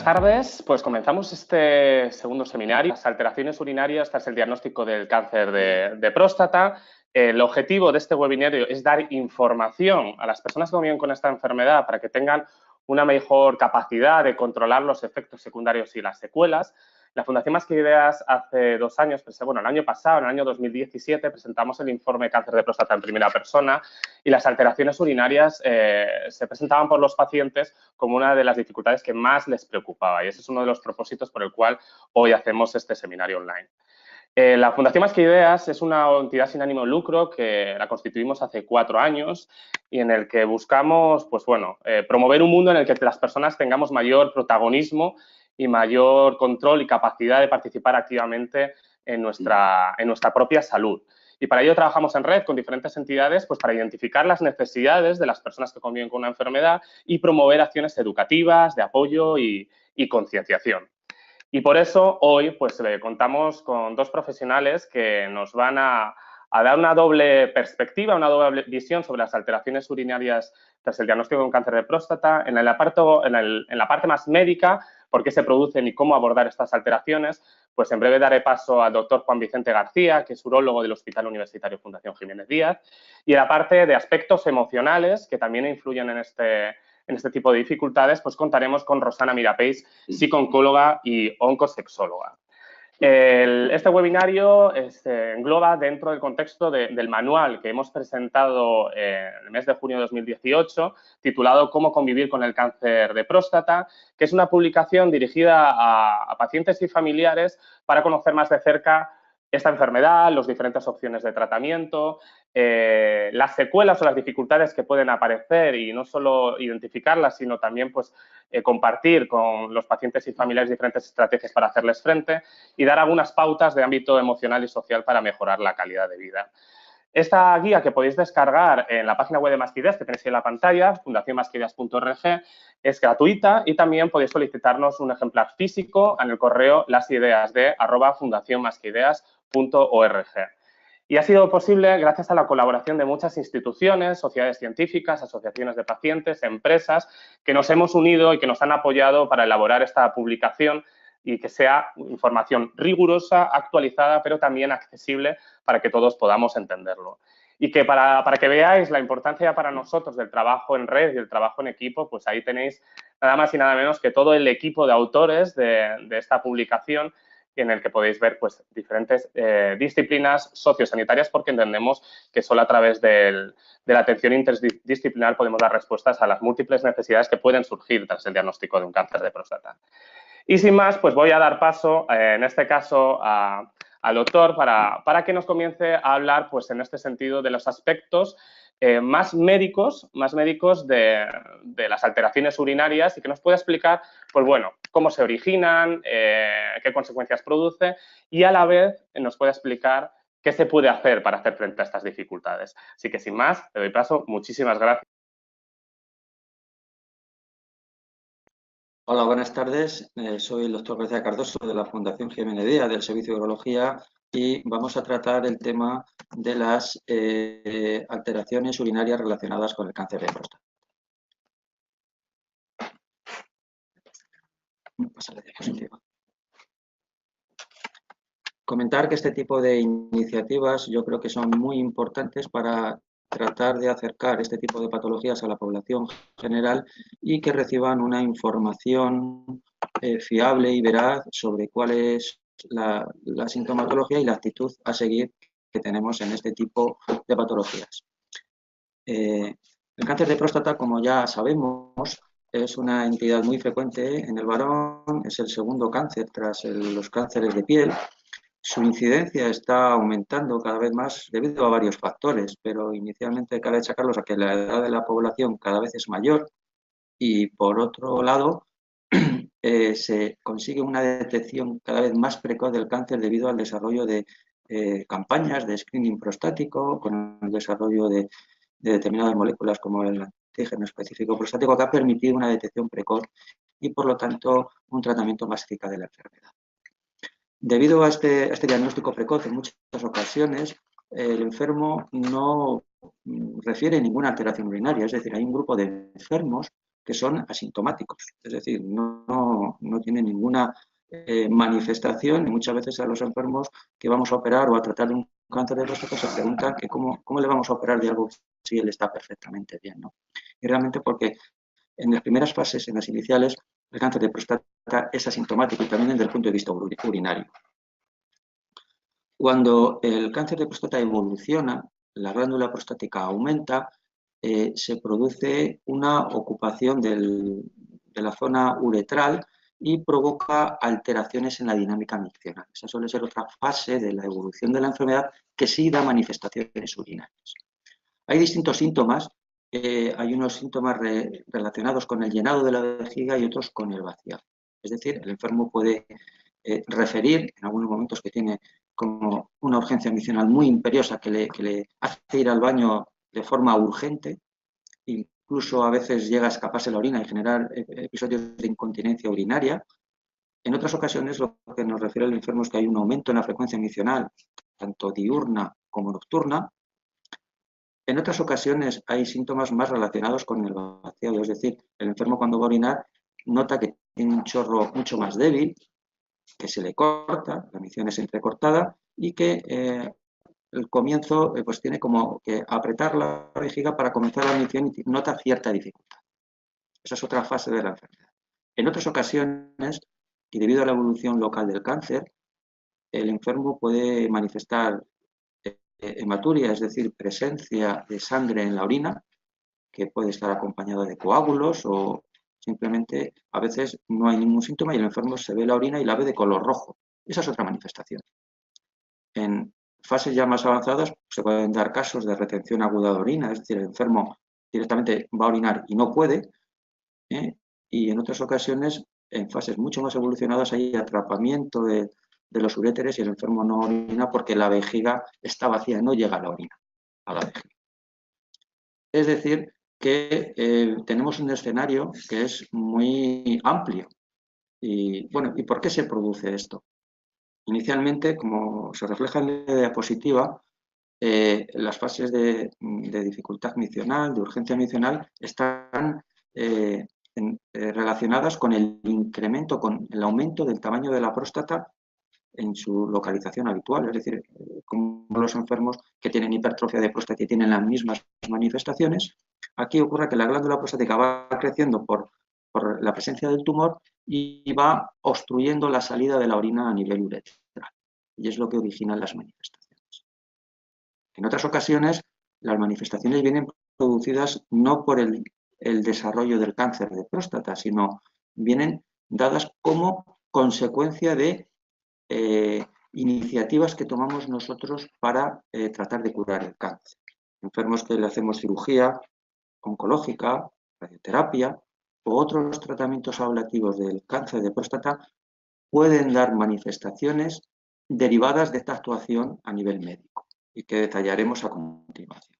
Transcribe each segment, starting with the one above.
tardes, pues comenzamos este segundo seminario, las alteraciones urinarias tras el diagnóstico del cáncer de próstata. El objetivo de este webinario es dar información a las personas que conviven con esta enfermedad para que tengan una mejor capacidad de controlar los efectos secundarios y las secuelas. La Fundación Más que Ideas hace 2 años, bueno, el año pasado, en el año 2017, presentamos el informe Cáncer de próstata en primera persona y las alteraciones urinarias se presentaban por los pacientes como una de las dificultades que más les preocupaba y ese es uno de los propósitos por el cual hoy hacemos este seminario online. La Fundación Más que Ideas es una entidad sin ánimo de lucro que la constituimos hace 4 años y en el que buscamos, promover un mundo en el que las personas tengamos mayor protagonismo y mayor control y capacidad de participar activamente en nuestra propia salud. Y para ello trabajamos en red con diferentes entidades para identificar las necesidades de las personas que conviven con una enfermedad y promover acciones educativas, de apoyo y concienciación. Y por eso hoy contamos con 2 profesionales que nos van a dar una doble perspectiva, una doble visión sobre las alteraciones urinarias tras el diagnóstico de un cáncer de próstata. En la parte más médica, por qué se producen y cómo abordar estas alteraciones, pues en breve daré paso al doctor Juan Vicente García, que es urólogo del Hospital Universitario Fundación Jiménez Díaz, y en la parte de aspectos emocionales que también influyen en este tipo de dificultades, pues contaremos con Rosana Mirapeix, psicooncóloga y oncosexóloga. Este webinario engloba dentro del contexto del manual que hemos presentado en el mes de junio de 2018, titulado Cómo convivir con el cáncer de próstata, que es una publicación dirigida a pacientes y familiares para conocer más de cerca esta enfermedad, las diferentes opciones de tratamiento, las secuelas o las dificultades que pueden aparecer y no solo identificarlas, sino también compartir con los pacientes y familiares diferentes estrategias para hacerles frente y dar algunas pautas de ámbito emocional y social para mejorar la calidad de vida. Esta guía que podéis descargar en la página web de Más que Ideas, que tenéis ahí en la pantalla, fundacionmasqueideas.org, es gratuita y también podéis solicitarnos un ejemplar físico en el correo lasideas@fundacionmasqueideas.org. Y ha sido posible gracias a la colaboración de muchas instituciones, sociedades científicas, asociaciones de pacientes, empresas, que nos hemos unido y que nos han apoyado para elaborar esta publicación y que sea información rigurosa, actualizada, pero también accesible para que todos podamos entenderlo. Y que para que veáis la importancia para nosotros del trabajo en red y del trabajo en equipo, pues ahí tenéis nada más y nada menos que todo el equipo de autores de esta publicación, en el que podéis ver diferentes disciplinas sociosanitarias, porque entendemos que solo a través de la atención interdisciplinar podemos dar respuestas a las múltiples necesidades que pueden surgir tras el diagnóstico de un cáncer de próstata. Y sin más, pues voy a dar paso, en este caso, al doctor para que nos comience a hablar, en este sentido, de los aspectos más médicos de las alteraciones urinarias y que nos pueda explicar, cómo se originan, qué consecuencias produce y a la vez nos pueda explicar qué se puede hacer para hacer frente a estas dificultades. Así que, sin más, le doy paso. Muchísimas gracias. Hola, buenas tardes. Soy el doctor García Cardoso de la Fundación Jiménez Díaz del Servicio de Urología y vamos a tratar el tema de las alteraciones urinarias relacionadas con el cáncer de próstata. Pasar la diapositiva. Comentar que este tipo de iniciativas yo creo que son muy importantes para tratar de acercar este tipo de patologías a la población general y que reciban una información fiable y veraz sobre cuál es la sintomatología y la actitud a seguir que tenemos en este tipo de patologías. El cáncer de próstata, como ya sabemos, es una entidad muy frecuente en el varón, es el segundo cáncer tras los cánceres de piel. Su incidencia está aumentando cada vez más debido a varios factores, pero inicialmente cabe sacarlos a que la edad de la población cada vez es mayor y, por otro lado, se consigue una detección cada vez más precoz del cáncer debido al desarrollo de campañas de screening prostático, con el desarrollo de determinadas moléculas como el antígeno específico prostático, que ha permitido una detección precoz y, por lo tanto, un tratamiento más eficaz de la enfermedad. Debido a este diagnóstico precoz, en muchas ocasiones el enfermo no refiere ninguna alteración urinaria, es decir, hay un grupo de enfermos que son asintomáticos, es decir, no tienen ninguna manifestación, y muchas veces a los enfermos que vamos a operar o a tratar de un cáncer de próstata se preguntan que cómo le vamos a operar de algo si él está perfectamente bien, ¿no? Y realmente porque en las primeras fases, en las iniciales, el cáncer de próstata es asintomático y también desde el punto de vista urinario. Cuando el cáncer de próstata evoluciona, la glándula prostática aumenta, se produce una ocupación de la zona uretral y provoca alteraciones en la dinámica miccional. Esa suele ser otra fase de la evolución de la enfermedad que sí da manifestaciones urinarias. Hay distintos síntomas. Hay unos síntomas relacionados con el llenado de la vejiga y otros con el vaciado. Es decir, el enfermo puede referir en algunos momentos que tiene como una urgencia miccional muy imperiosa que le hace ir al baño de forma urgente, incluso a veces llega a escaparse la orina y generar episodios de incontinencia urinaria. En otras ocasiones lo que nos refiere el enfermo es que hay un aumento en la frecuencia miccional, tanto diurna como nocturna. En otras ocasiones hay síntomas más relacionados con el vaciado, es decir, el enfermo cuando va a orinar nota que tiene un chorro mucho más débil, que se le corta, la micción es entrecortada y que el comienzo pues tiene como que apretar la vejiga para comenzar la micción y nota cierta dificultad. Esa es otra fase de la enfermedad. En otras ocasiones, y debido a la evolución local del cáncer, el enfermo puede manifestar hematuria, es decir, presencia de sangre en la orina, que puede estar acompañada de coágulos o simplemente a veces no hay ningún síntoma y el enfermo se ve la orina y la ve de color rojo. Esa es otra manifestación. En fases ya más avanzadas se pueden dar casos de retención aguda de orina, es decir, el enfermo directamente va a orinar y no puede, y en otras ocasiones, en fases mucho más evolucionadas, hay atrapamiento de los uréteres y el enfermo no orina porque la vejiga está vacía, no llega la orina a la vejiga. Es decir, que tenemos un escenario que es muy amplio. Y bueno, ¿y por qué se produce esto? Inicialmente, como se refleja en la diapositiva, las fases de dificultad miccional, de urgencia miccional, están relacionadas con el incremento, con el aumento del tamaño de la próstata en su localización habitual, es decir, como los enfermos que tienen hipertrofia de próstata y tienen las mismas manifestaciones, aquí ocurre que la glándula prostática va creciendo por la presencia del tumor y va obstruyendo la salida de la orina a nivel uretral, y es lo que origina las manifestaciones. En otras ocasiones, las manifestaciones vienen producidas no por el desarrollo del cáncer de próstata, sino vienen dadas como consecuencia de iniciativas que tomamos nosotros para tratar de curar el cáncer. Enfermos que le hacemos cirugía oncológica, radioterapia o otros tratamientos ablativos del cáncer de próstata pueden dar manifestaciones derivadas de esta actuación a nivel médico y que detallaremos a continuación.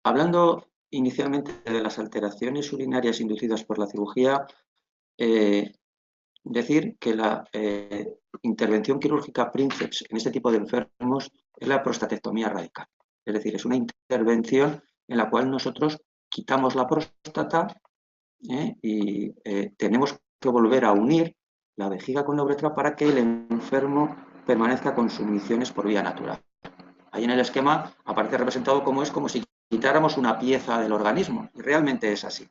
Hablando inicialmente de las alteraciones urinarias inducidas por la cirugía, decir que la intervención quirúrgica princeps en este tipo de enfermos es la prostatectomía radical. Es decir, es una intervención en la cual nosotros quitamos la próstata y tenemos que volver a unir la vejiga con la uretra para que el enfermo permanezca con sus micciones por vía natural. Ahí en el esquema aparece representado como si quitáramos una pieza del organismo, y realmente es así.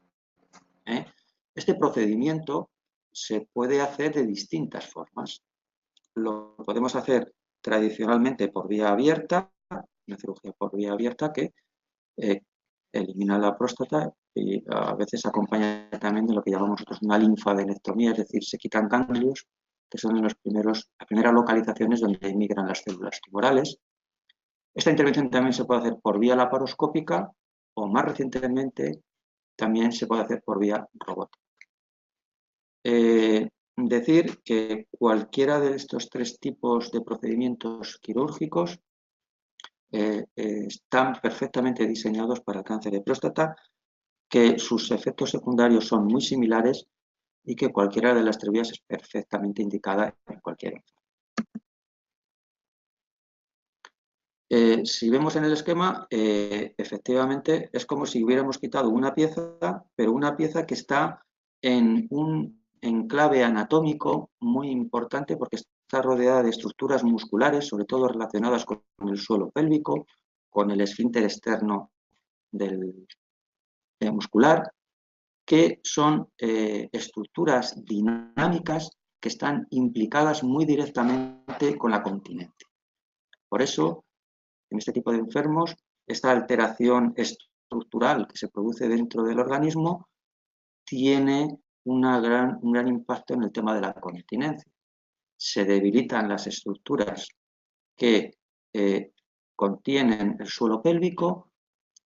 Este procedimiento se puede hacer de distintas formas. Lo podemos hacer tradicionalmente por vía abierta, una cirugía por vía abierta que elimina la próstata y a veces acompaña también de lo que llamamos nosotros una linfadenectomía, es decir, se quitan ganglios, que son las primeras localizaciones donde emigran las células tumorales. Esta intervención también se puede hacer por vía laparoscópica o más recientemente también se puede hacer por vía robótica. Decir que cualquiera de estos tres tipos de procedimientos quirúrgicos están perfectamente diseñados para el cáncer de próstata, que sus efectos secundarios son muy similares y que cualquiera de las tres vías es perfectamente indicada en cualquier enfermo. Si vemos en el esquema, efectivamente es como si hubiéramos quitado una pieza, pero una pieza que está en un enclave anatómico muy importante porque está rodeada de estructuras musculares, sobre todo relacionadas con el suelo pélvico, con el esfínter externo del muscular, que son estructuras dinámicas que están implicadas muy directamente con la continencia. Por eso, en este tipo de enfermos, esta alteración estructural que se produce dentro del organismo tiene un gran impacto en el tema de la continencia. Se debilitan las estructuras que contienen el suelo pélvico,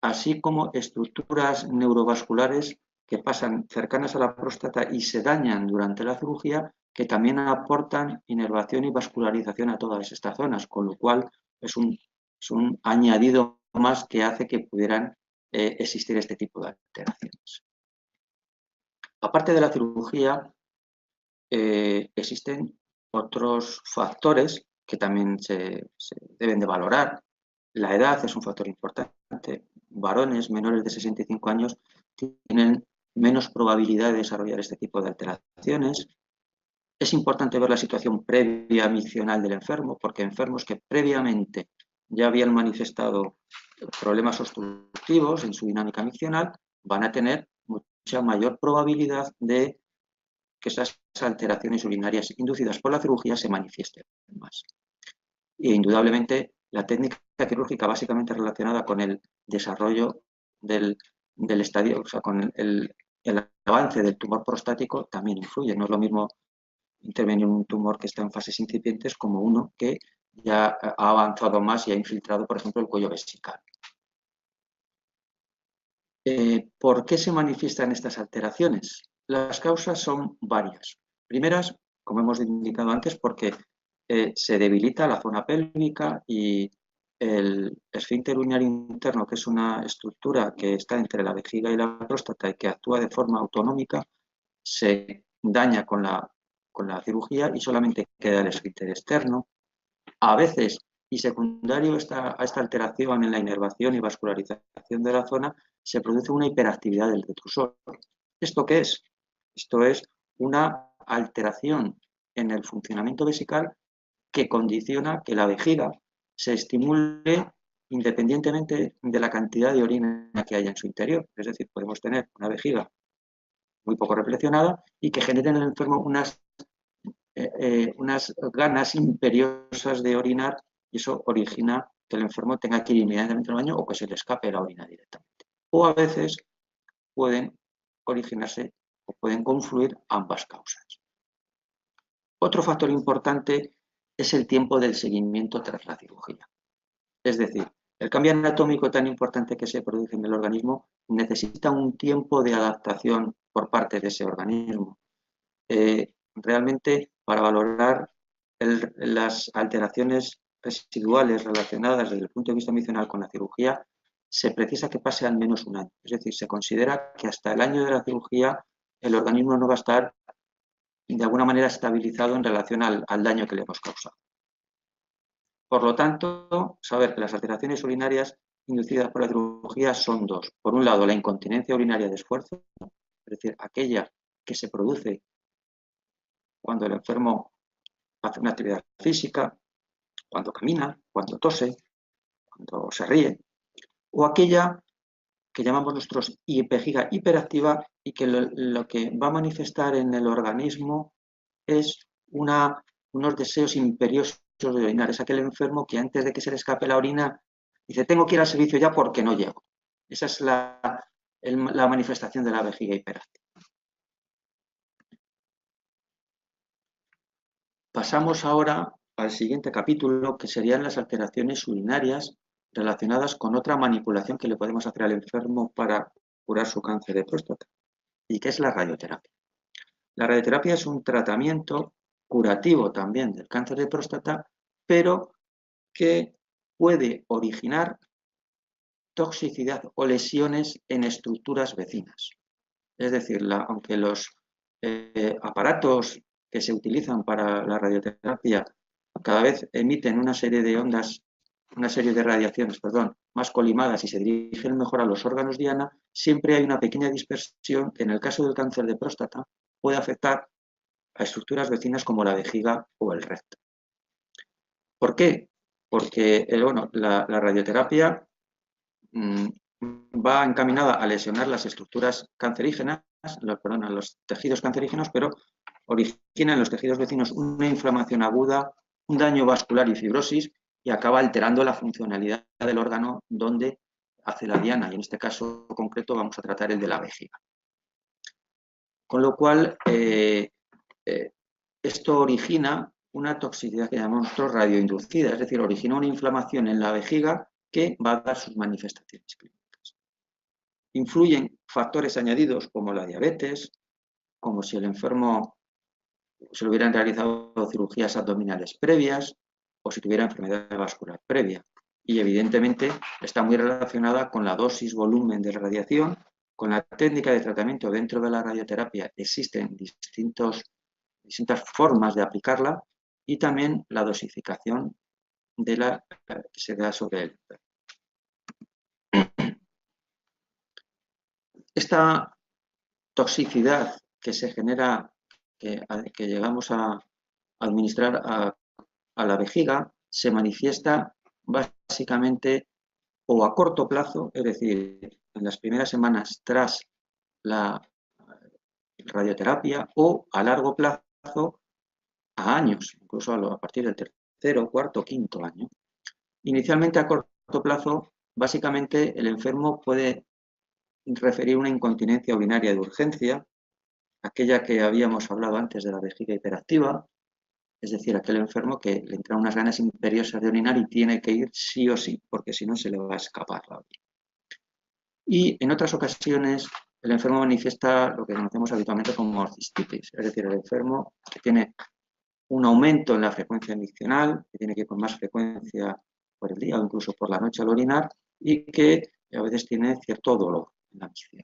así como estructuras neurovasculares que pasan cercanas a la próstata y se dañan durante la cirugía, que también aportan inervación y vascularización a todas estas zonas, con lo cual es un añadido más que hace que pudieran existir este tipo de alteraciones. Aparte de la cirugía, existen otros factores que también se deben de valorar. La edad es un factor importante. Varones menores de 65 años tienen menos probabilidad de desarrollar este tipo de alteraciones. Es importante ver la situación previa miccional del enfermo, porque enfermos que previamente ya habían manifestado problemas obstructivos en su dinámica miccional van a tener mucha mayor probabilidad de que esas alteraciones urinarias inducidas por la cirugía se manifiesten más. E indudablemente la técnica quirúrgica básicamente relacionada con el desarrollo del estadio, o sea, con el avance del tumor prostático también influye. No es lo mismo intervenir en un tumor que está en fases incipientes como uno que ya ha avanzado más y ha infiltrado, por ejemplo, el cuello vesical. ¿Por qué se manifiestan estas alteraciones? Las causas son varias. Primeras, como hemos indicado antes, porque se debilita la zona pélvica y el esfínter urinario interno, que es una estructura que está entre la vejiga y la próstata y que actúa de forma autonómica, se daña con la cirugía y solamente queda el esfínter externo. A veces, y secundario a esta alteración en la inervación y vascularización de la zona, se produce una hiperactividad del detrusor. ¿Esto qué es? Esto es una alteración en el funcionamiento vesical que condiciona que la vejiga se estimule independientemente de la cantidad de orina que haya en su interior. Es decir, podemos tener una vejiga muy poco reflexionada y que genere en el enfermo unas ganas imperiosas de orinar y eso origina que el enfermo tenga que ir inmediatamente al baño o que se le escape la orina directamente. O a veces pueden originarse o pueden confluir ambas causas. Otro factor importante es el tiempo del seguimiento tras la cirugía. Es decir, el cambio anatómico tan importante que se produce en el organismo necesita un tiempo de adaptación por parte de ese organismo. Realmente, para valorar las alteraciones residuales relacionadas desde el punto de vista miccional con la cirugía, se precisa que pase al menos un año. Es decir, se considera que hasta el año de la cirugía el organismo no va a estar de alguna manera estabilizado en relación al daño que le hemos causado. Por lo tanto, saber que las alteraciones urinarias inducidas por la cirugía son dos. Por un lado, la incontinencia urinaria de esfuerzo, es decir, aquella que se produce cuando el enfermo hace una actividad física, cuando camina, cuando tose, cuando se ríe, o aquella que llamamos nosotros vejiga hiperactiva y que lo que va a manifestar en el organismo es unos deseos imperiosos de orinar. Es aquel enfermo que antes de que se le escape la orina dice, tengo que ir al servicio ya porque no llego. Esa es la manifestación de la vejiga hiperactiva. Pasamos ahora al siguiente capítulo, que serían las alteraciones urinarias relacionadas con otra manipulación que le podemos hacer al enfermo para curar su cáncer de próstata, y que es la radioterapia. La radioterapia es un tratamiento curativo también del cáncer de próstata, pero que puede originar toxicidad o lesiones en estructuras vecinas. Es decir, aunque los aparatos que se utilizan para la radioterapia cada vez emiten una serie de ondas una serie de radiaciones, perdón, más colimadas y se dirigen mejor a los órganos diana, siempre hay una pequeña dispersión que en el caso del cáncer de próstata puede afectar a estructuras vecinas como la vejiga o el recto. ¿Por qué? Porque bueno, la radioterapia va encaminada a lesionar las estructuras cancerígenas, los tejidos cancerígenos, pero origina en los tejidos vecinos una inflamación aguda, un daño vascular y fibrosis y acaba alterando la funcionalidad del órgano donde hace la diana, y en este caso concreto vamos a tratar el de la vejiga. Con lo cual, esto origina una toxicidad que llamamos nosotros radioinducida, es decir, origina una inflamación en la vejiga que va a dar sus manifestaciones clínicas. Influyen factores añadidos como la diabetes, como si el enfermo se le hubieran realizado cirugías abdominales previas o si tuviera enfermedad vascular previa. Y evidentemente está muy relacionada con la dosis volumen de radiación, con la técnica de tratamiento dentro de la radioterapia. Existen distintas formas de aplicarla y también la dosificación de la que se da sobre él. Esta toxicidad que se genera, que llegamos a administrar a la vejiga, se manifiesta básicamente o a corto plazo, es decir, en las primeras semanas tras la radioterapia, o a largo plazo, a años, incluso a partir del tercero, cuarto, quinto año. Inicialmente a corto plazo, básicamente el enfermo puede referir una incontinencia urinaria de urgencia, aquella que habíamos hablado antes de la vejiga hiperactiva, es decir, aquel enfermo que le entran unas ganas imperiosas de orinar y tiene que ir sí o sí, porque si no se le va a escapar la orina. Y en otras ocasiones el enfermo manifiesta lo que conocemos habitualmente como cistitis, es decir, el enfermo que tiene un aumento en la frecuencia miccional, que tiene que ir con más frecuencia por el día o incluso por la noche al orinar y que a veces tiene cierto dolor en la micción.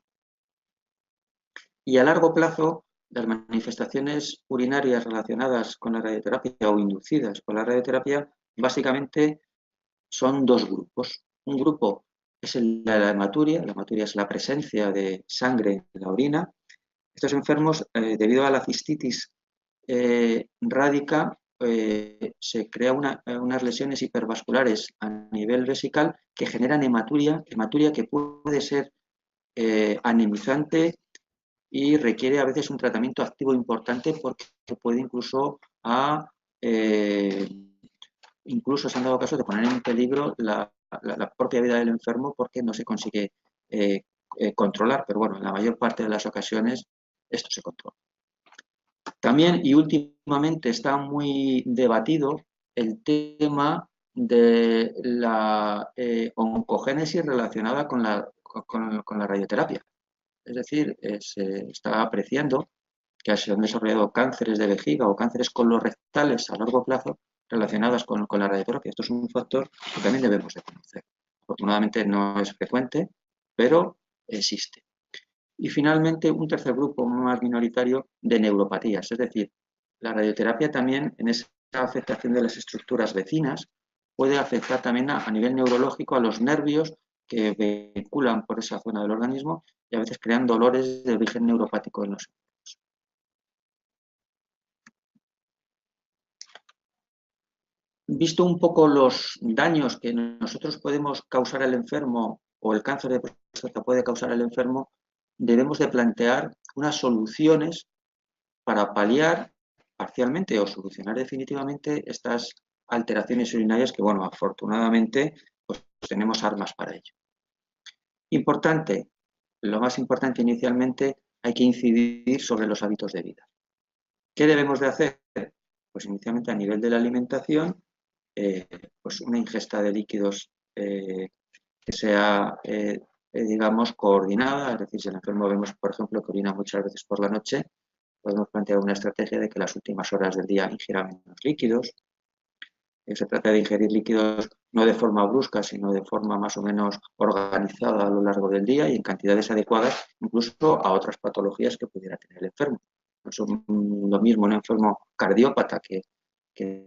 Y a largo plazo, las manifestaciones urinarias relacionadas con la radioterapia o inducidas por la radioterapia básicamente son dos grupos. Un grupo es la hematuria es la presencia de sangre en la orina. Estos enfermos, debido a la cistitis rádica, se crean unas lesiones hipervasculares a nivel vesical que generan hematuria que puede ser anemizante y requiere a veces un tratamiento activo importante porque puede incluso incluso se han dado casos de poner en peligro la propia vida del enfermo porque no se consigue controlar, pero bueno, en la mayor parte de las ocasiones esto se controla. También y últimamente está muy debatido el tema de la oncogénesis relacionada con la radioterapia. Es decir, se está apreciando que se han desarrollado cánceres de vejiga o cánceres colorectales a largo plazo relacionadas con la radioterapia. Esto es un factor que también debemos de conocer. Afortunadamente no es frecuente, pero existe. Y finalmente un tercer grupo más minoritario de neuropatías, es decir, la radioterapia también en esa afectación de las estructuras vecinas puede afectar también a nivel neurológico a los nervios que vinculan por esa zona del organismo y a veces crean dolores de origen neuropático en los enfermos. Visto un poco los daños que nosotros podemos causar al enfermo o el cáncer de próstata puede causar al enfermo, debemos de plantear unas soluciones para paliar parcialmente o solucionar definitivamente estas alteraciones urinarias que, bueno, afortunadamente pues tenemos armas para ello. Importante, lo más importante inicialmente, hay que incidir sobre los hábitos de vida. ¿Qué debemos de hacer? Pues inicialmente a nivel de la alimentación, pues una ingesta de líquidos que sea, digamos, coordinada, es decir, si el enfermo vemos, por ejemplo, que orina muchas veces por la noche, podemos plantear una estrategia de que las últimas horas del día ingiera menos líquidos. Se trata de ingerir líquidos no de forma brusca, sino de forma más o menos organizada a lo largo del día y en cantidades adecuadas, incluso a otras patologías que pudiera tener el enfermo. No es lo mismo un enfermo cardiópata que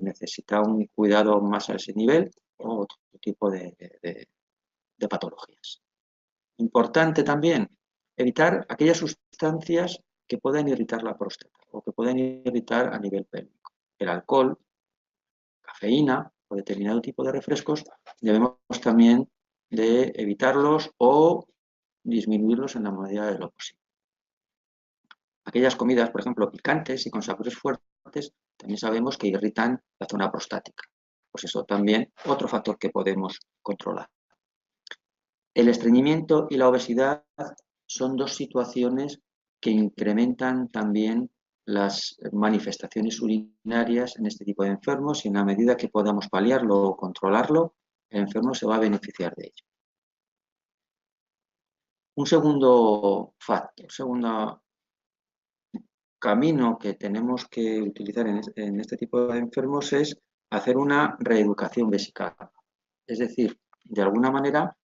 necesita un cuidado más a ese nivel o otro tipo de patologías. Importante también evitar aquellas sustancias que pueden irritar la próstata o que pueden irritar a nivel pélvico. El alcohol, cafeína o determinado tipo de refrescos debemos también de evitarlos o disminuirlos en la medida de lo posible. Aquellas comidas, por ejemplo, picantes y con sabores fuertes, también sabemos que irritan la zona prostática. Pues eso también otro factor que podemos controlar. El estreñimiento y la obesidad son dos situaciones que incrementan también las manifestaciones urinarias en este tipo de enfermos y en la medida que podamos paliarlo o controlarlo, el enfermo se va a beneficiar de ello. Un segundo factor, segundo camino que tenemos que utilizar en este tipo de enfermos es hacer una reeducación vesical. Es decir, de alguna manera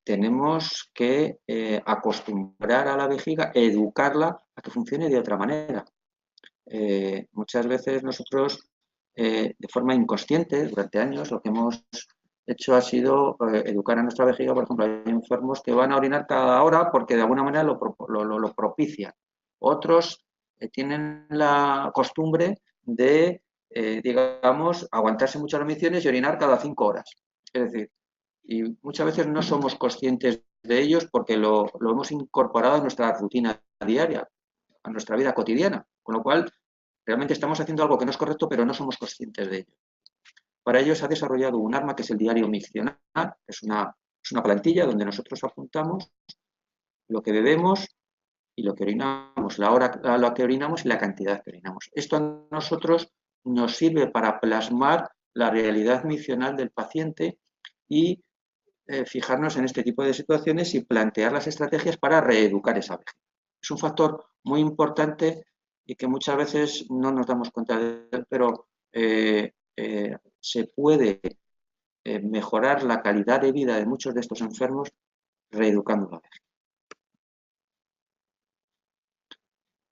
tenemos que acostumbrar a la vejiga, educarla a que funcione de otra manera. Muchas veces nosotros, de forma inconsciente, durante años, lo que hemos hecho ha sido educar a nuestra vejiga. Por ejemplo, hay enfermos que van a orinar cada hora porque de alguna manera lo propician. Otros tienen la costumbre de, digamos, aguantarse muchas emisiones y orinar cada 5 horas. Es decir, y muchas veces no somos conscientes de ellos porque lo hemos incorporado a nuestra rutina diaria, a nuestra vida cotidiana, con lo cual realmente estamos haciendo algo que no es correcto, pero no somos conscientes de ello. Para ello se ha desarrollado un arma que es el diario miccional, es una plantilla donde nosotros apuntamos lo que bebemos y lo que orinamos, la hora a la que orinamos y la cantidad que orinamos. Esto a nosotros nos sirve para plasmar la realidad miccional del paciente y fijarnos en este tipo de situaciones y plantear las estrategias para reeducar esa vejiga. Es un factor muy importante y que muchas veces no nos damos cuenta de él, pero se puede mejorar la calidad de vida de muchos de estos enfermos reeducando la vejiga.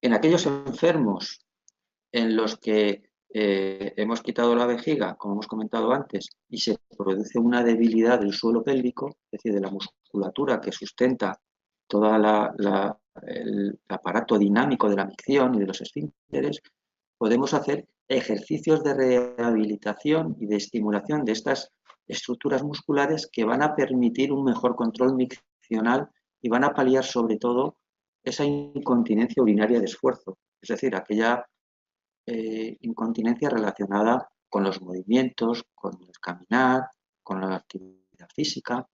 En aquellos enfermos en los que hemos quitado la vejiga, como hemos comentado antes, y se produce una debilidad del suelo pélvico, es decir, de la musculatura que sustenta todo el aparato dinámico de la micción y de los esfínteres, podemos hacer ejercicios de rehabilitación y de estimulación de estas estructuras musculares que van a permitir un mejor control miccional y van a paliar sobre todo esa incontinencia urinaria de esfuerzo, es decir, aquella incontinencia relacionada con los movimientos, con el caminar, con la actividad física,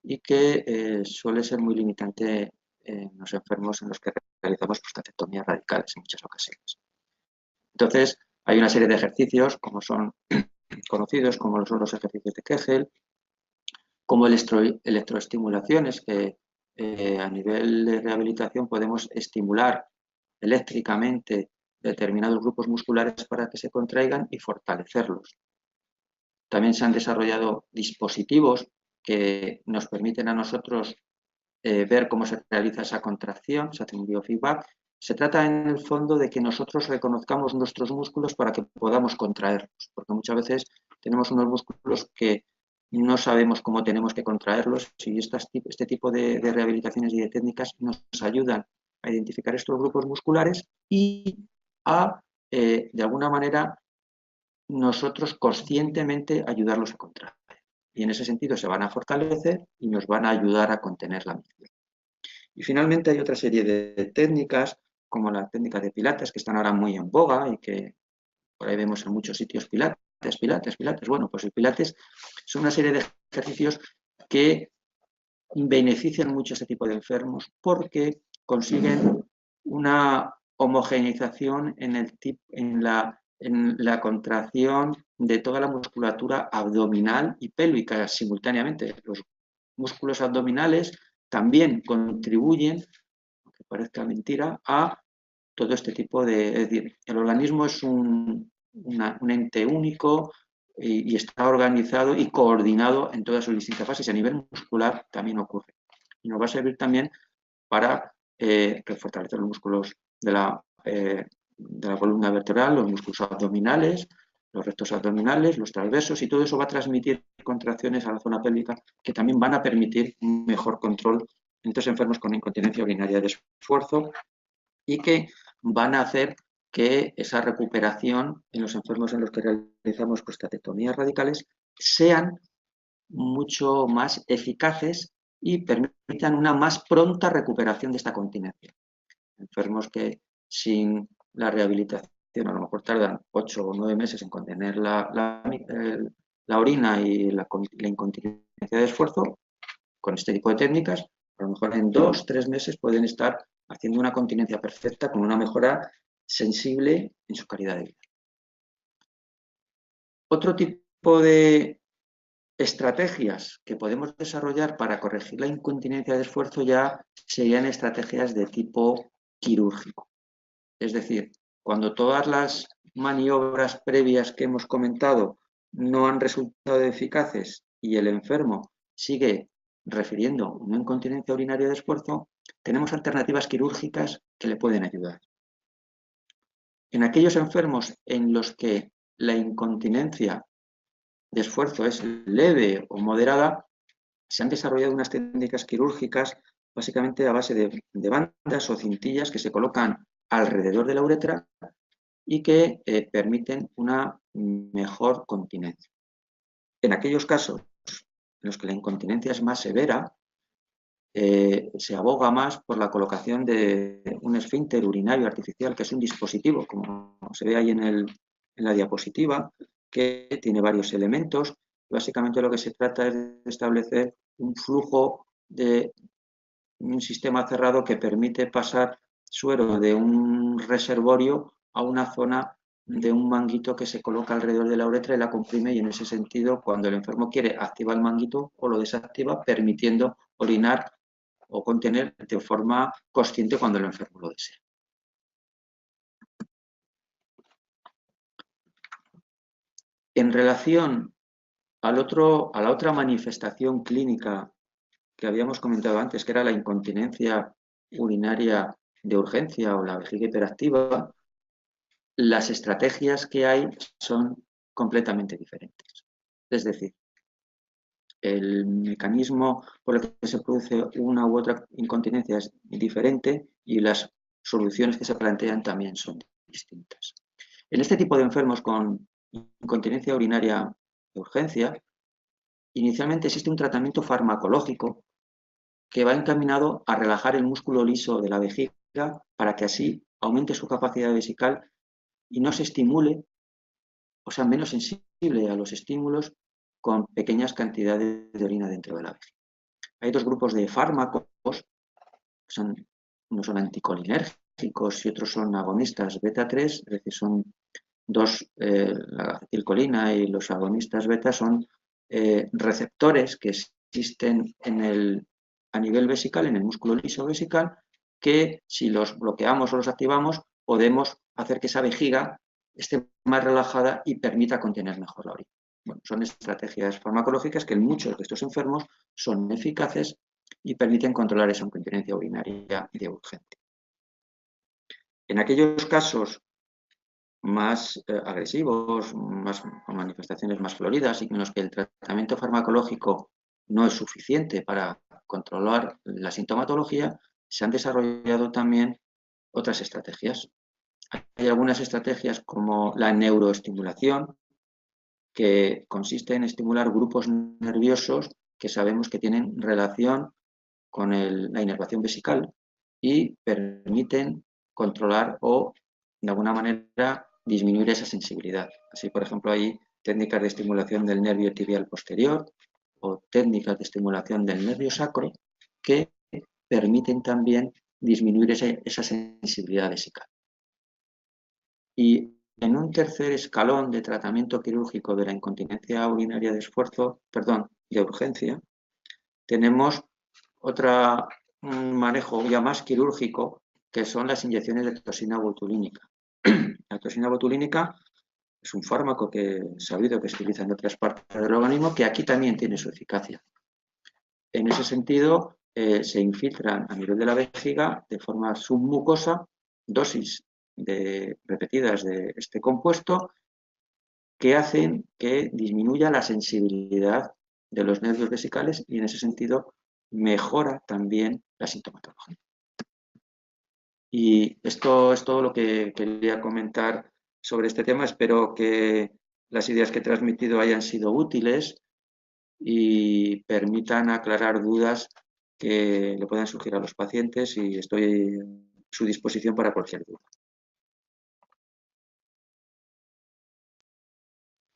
y que suele ser muy limitante en los enfermos en los que realizamos prostatectomías radicales en muchas ocasiones. Entonces, hay una serie de ejercicios, como son conocidos, como son los ejercicios de Kegel, como electroestimulaciones, que a nivel de rehabilitación podemos estimular eléctricamente determinados grupos musculares para que se contraigan y fortalecerlos. También se han desarrollado dispositivos que nos permiten a nosotros ver cómo se realiza esa contracción, se hace un biofeedback. Se trata en el fondo de que nosotros reconozcamos nuestros músculos para que podamos contraerlos, porque muchas veces tenemos unos músculos que no sabemos cómo tenemos que contraerlos y este tipo de rehabilitaciones y de técnicas nos ayudan a identificar estos grupos musculares y a, de alguna manera, nosotros conscientemente ayudarlos a contraer. Y en ese sentido se van a fortalecer y nos van a ayudar a contener la micción. Y finalmente hay otra serie de técnicas, como la técnica de Pilates, que están ahora muy en boga y que por ahí vemos en muchos sitios Pilates. Bueno, pues el Pilates son una serie de ejercicios que benefician mucho a este tipo de enfermos porque consiguen una homogeneización en la contracción de toda la musculatura abdominal y pélvica simultáneamente. Los músculos abdominales también contribuyen, aunque parezca mentira, a todo este tipo de... Es decir, el organismo es un ente único y está organizado y coordinado en todas sus distintas fases. Y a nivel muscular también ocurre. Y nos va a servir también para fortalecer los músculos de la columna vertebral, los músculos abdominales, los rectos abdominales, los transversos, y todo eso va a transmitir contracciones a la zona pélvica que también van a permitir un mejor control en estos enfermos con incontinencia urinaria de esfuerzo y que van a hacer que esa recuperación en los enfermos en los que realizamos prostatectomías radicales sean mucho más eficaces y permitan una más pronta recuperación de esta continencia. Enfermos que sin la rehabilitación a lo mejor tardan 8 o 9 meses en contener la orina y la incontinencia de esfuerzo, con este tipo de técnicas, a lo mejor en 2 o 3 meses pueden estar haciendo una continencia perfecta con una mejora sensible en su calidad de vida. Otro tipo de estrategias que podemos desarrollar para corregir la incontinencia de esfuerzo ya serían estrategias de tipo quirúrgico. Es decir, cuando todas las maniobras previas que hemos comentado no han resultado eficaces y el enfermo sigue refiriendo una incontinencia urinaria de esfuerzo, tenemos alternativas quirúrgicas que le pueden ayudar. En aquellos enfermos en los que la incontinencia de esfuerzo es leve o moderada, se han desarrollado unas técnicas quirúrgicas básicamente a base de bandas o cintillas que se colocan alrededor de la uretra y que permiten una mejor continencia. En aquellos casos en los que la incontinencia es más severa, se aboga más por la colocación de un esfínter urinario artificial, que es un dispositivo, como se ve ahí en la diapositiva, que tiene varios elementos. Básicamente lo que se trata es de establecer un flujo de un sistema cerrado que permite pasar suero de un reservorio a una zona de un manguito que se coloca alrededor de la uretra y la comprime, y en ese sentido, cuando el enfermo quiere, activa el manguito o lo desactiva, permitiendo orinar o contener de forma consciente cuando el enfermo lo desea. En relación a la otra manifestación clínica que habíamos comentado antes, que era la incontinencia urinaria de urgencia o la vejiga hiperactiva, las estrategias que hay son completamente diferentes. Es decir, el mecanismo por el que se produce una u otra incontinencia es diferente y las soluciones que se plantean también son distintas. En este tipo de enfermos con incontinencia urinaria de urgencia, inicialmente existe un tratamiento farmacológico que va encaminado a relajar el músculo liso de la vejiga para que así aumente su capacidad vesical y no se estimule, o sea, menos sensible a los estímulos con pequeñas cantidades de orina dentro de la vejiga. Hay dos grupos de fármacos, unos son anticolinérgicos y otros son agonistas beta-3, es decir, son dos, la acetilcolina y los agonistas beta son receptores que existen a nivel vesical, en el músculo liso vesical, que si los bloqueamos o los activamos, podemos hacer que esa vejiga esté más relajada y permita contener mejor la orina. Bueno, son estrategias farmacológicas que en muchos de estos enfermos son eficaces y permiten controlar esa incontinencia urinaria de urgencia. En aquellos casos más agresivos, con manifestaciones más floridas y en los que el tratamiento farmacológico no es suficiente para controlar la sintomatología, se han desarrollado también otras estrategias. Hay algunas estrategias como la neuroestimulación, que consiste en estimular grupos nerviosos que sabemos que tienen relación con la inervación vesical y permiten controlar o, de alguna manera, disminuir esa sensibilidad. Así, por ejemplo, hay técnicas de estimulación del nervio tibial posterior o técnicas de estimulación del nervio sacro que permiten también disminuir esa sensibilidad vesical. Y en un tercer escalón de tratamiento quirúrgico de la incontinencia urinaria de de urgencia, tenemos un manejo ya más quirúrgico, que son las inyecciones de toxina botulínica. La toxina botulínica es un fármaco que es sabido que se utiliza en otras partes del organismo, que aquí también tiene su eficacia. En ese sentido, se infiltran a nivel de la vejiga de forma submucosa dosis repetidas de este compuesto que hacen que disminuya la sensibilidad de los nervios vesicales y en ese sentido mejora también la sintomatología. Y esto es todo lo que quería comentar sobre este tema. Espero que las ideas que he transmitido hayan sido útiles y permitan aclarar dudas que le puedan surgir a los pacientes, y estoy a su disposición para cualquier duda.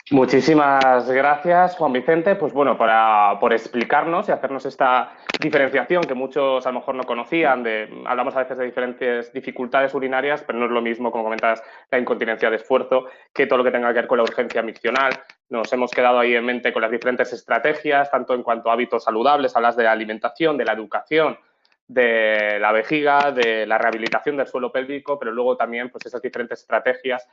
Muchísimas gracias, Juan Vicente, pues bueno, por explicarnos y hacernos esta diferenciación que muchos a lo mejor no conocían. Hablamos a veces de diferentes dificultades urinarias, pero no es lo mismo, como comentas, la incontinencia de esfuerzo, que todo lo que tenga que ver con la urgencia miccional. Nos hemos quedado ahí en mente con las diferentes estrategias, tanto en cuanto a hábitos saludables, hablas de la alimentación, de la educación, de la vejiga, de la rehabilitación del suelo pélvico, pero luego también pues esas diferentes estrategias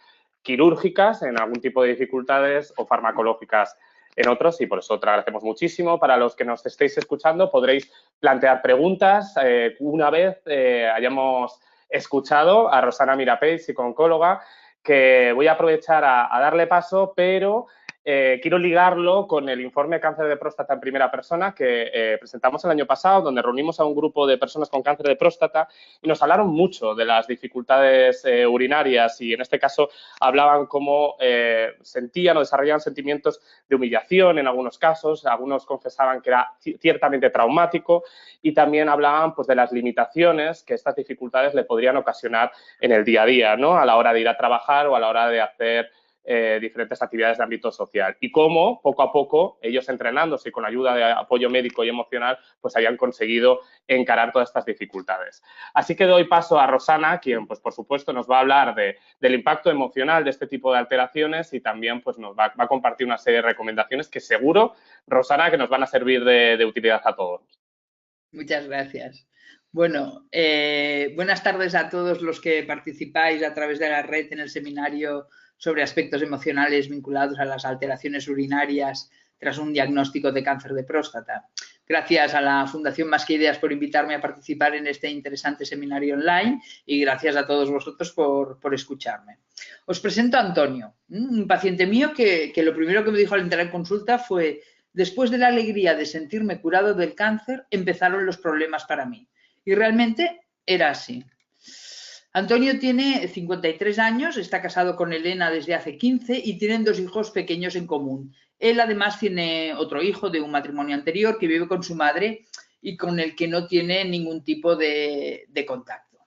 quirúrgicas en algún tipo de dificultades o farmacológicas en otros, y por eso te agradecemos muchísimo. Para los que nos estéis escuchando, podréis plantear preguntas una vez hayamos escuchado a Rosana Mirapell, psicooncóloga, que voy a aprovechar a darle paso, pero quiero ligarlo con el informe Cáncer de próstata en primera persona que presentamos el año pasado, donde reunimos a un grupo de personas con cáncer de próstata y nos hablaron mucho de las dificultades urinarias, y en este caso hablaban cómo sentían o desarrollaban sentimientos de humillación en algunos casos. Algunos confesaban que era ciertamente traumático, y también hablaban pues de las limitaciones que estas dificultades le podrían ocasionar en el día a día, ¿no? A la hora de ir a trabajar o a la hora de hacer diferentes actividades de ámbito social, y cómo poco a poco ellos, entrenándose y con ayuda de apoyo médico y emocional, pues habían conseguido encarar todas estas dificultades. Así que doy paso a Rosana, quien pues por supuesto nos va a hablar del impacto emocional de este tipo de alteraciones, y también pues nos va a compartir una serie de recomendaciones que seguro, Rosana, que nos van a servir de utilidad a todos. Muchas gracias. Bueno, buenas tardes a todos los que participáis a través de la red en el seminario sobre aspectos emocionales vinculados a las alteraciones urinarias tras un diagnóstico de cáncer de próstata. Gracias a la Fundación Más que Ideas por invitarme a participar en este interesante seminario online, y gracias a todos vosotros por escucharme. Os presento a Antonio, un paciente mío que lo primero que me dijo al entrar en consulta fue: después de la alegría de sentirme curado del cáncer, empezaron los problemas para mí. Y realmente era así. Antonio tiene 53 años, está casado con Elena desde hace 15 y tienen 2 hijos pequeños en común. Él además tiene otro hijo de un matrimonio anterior que vive con su madre y con el que no tiene ningún tipo de contacto.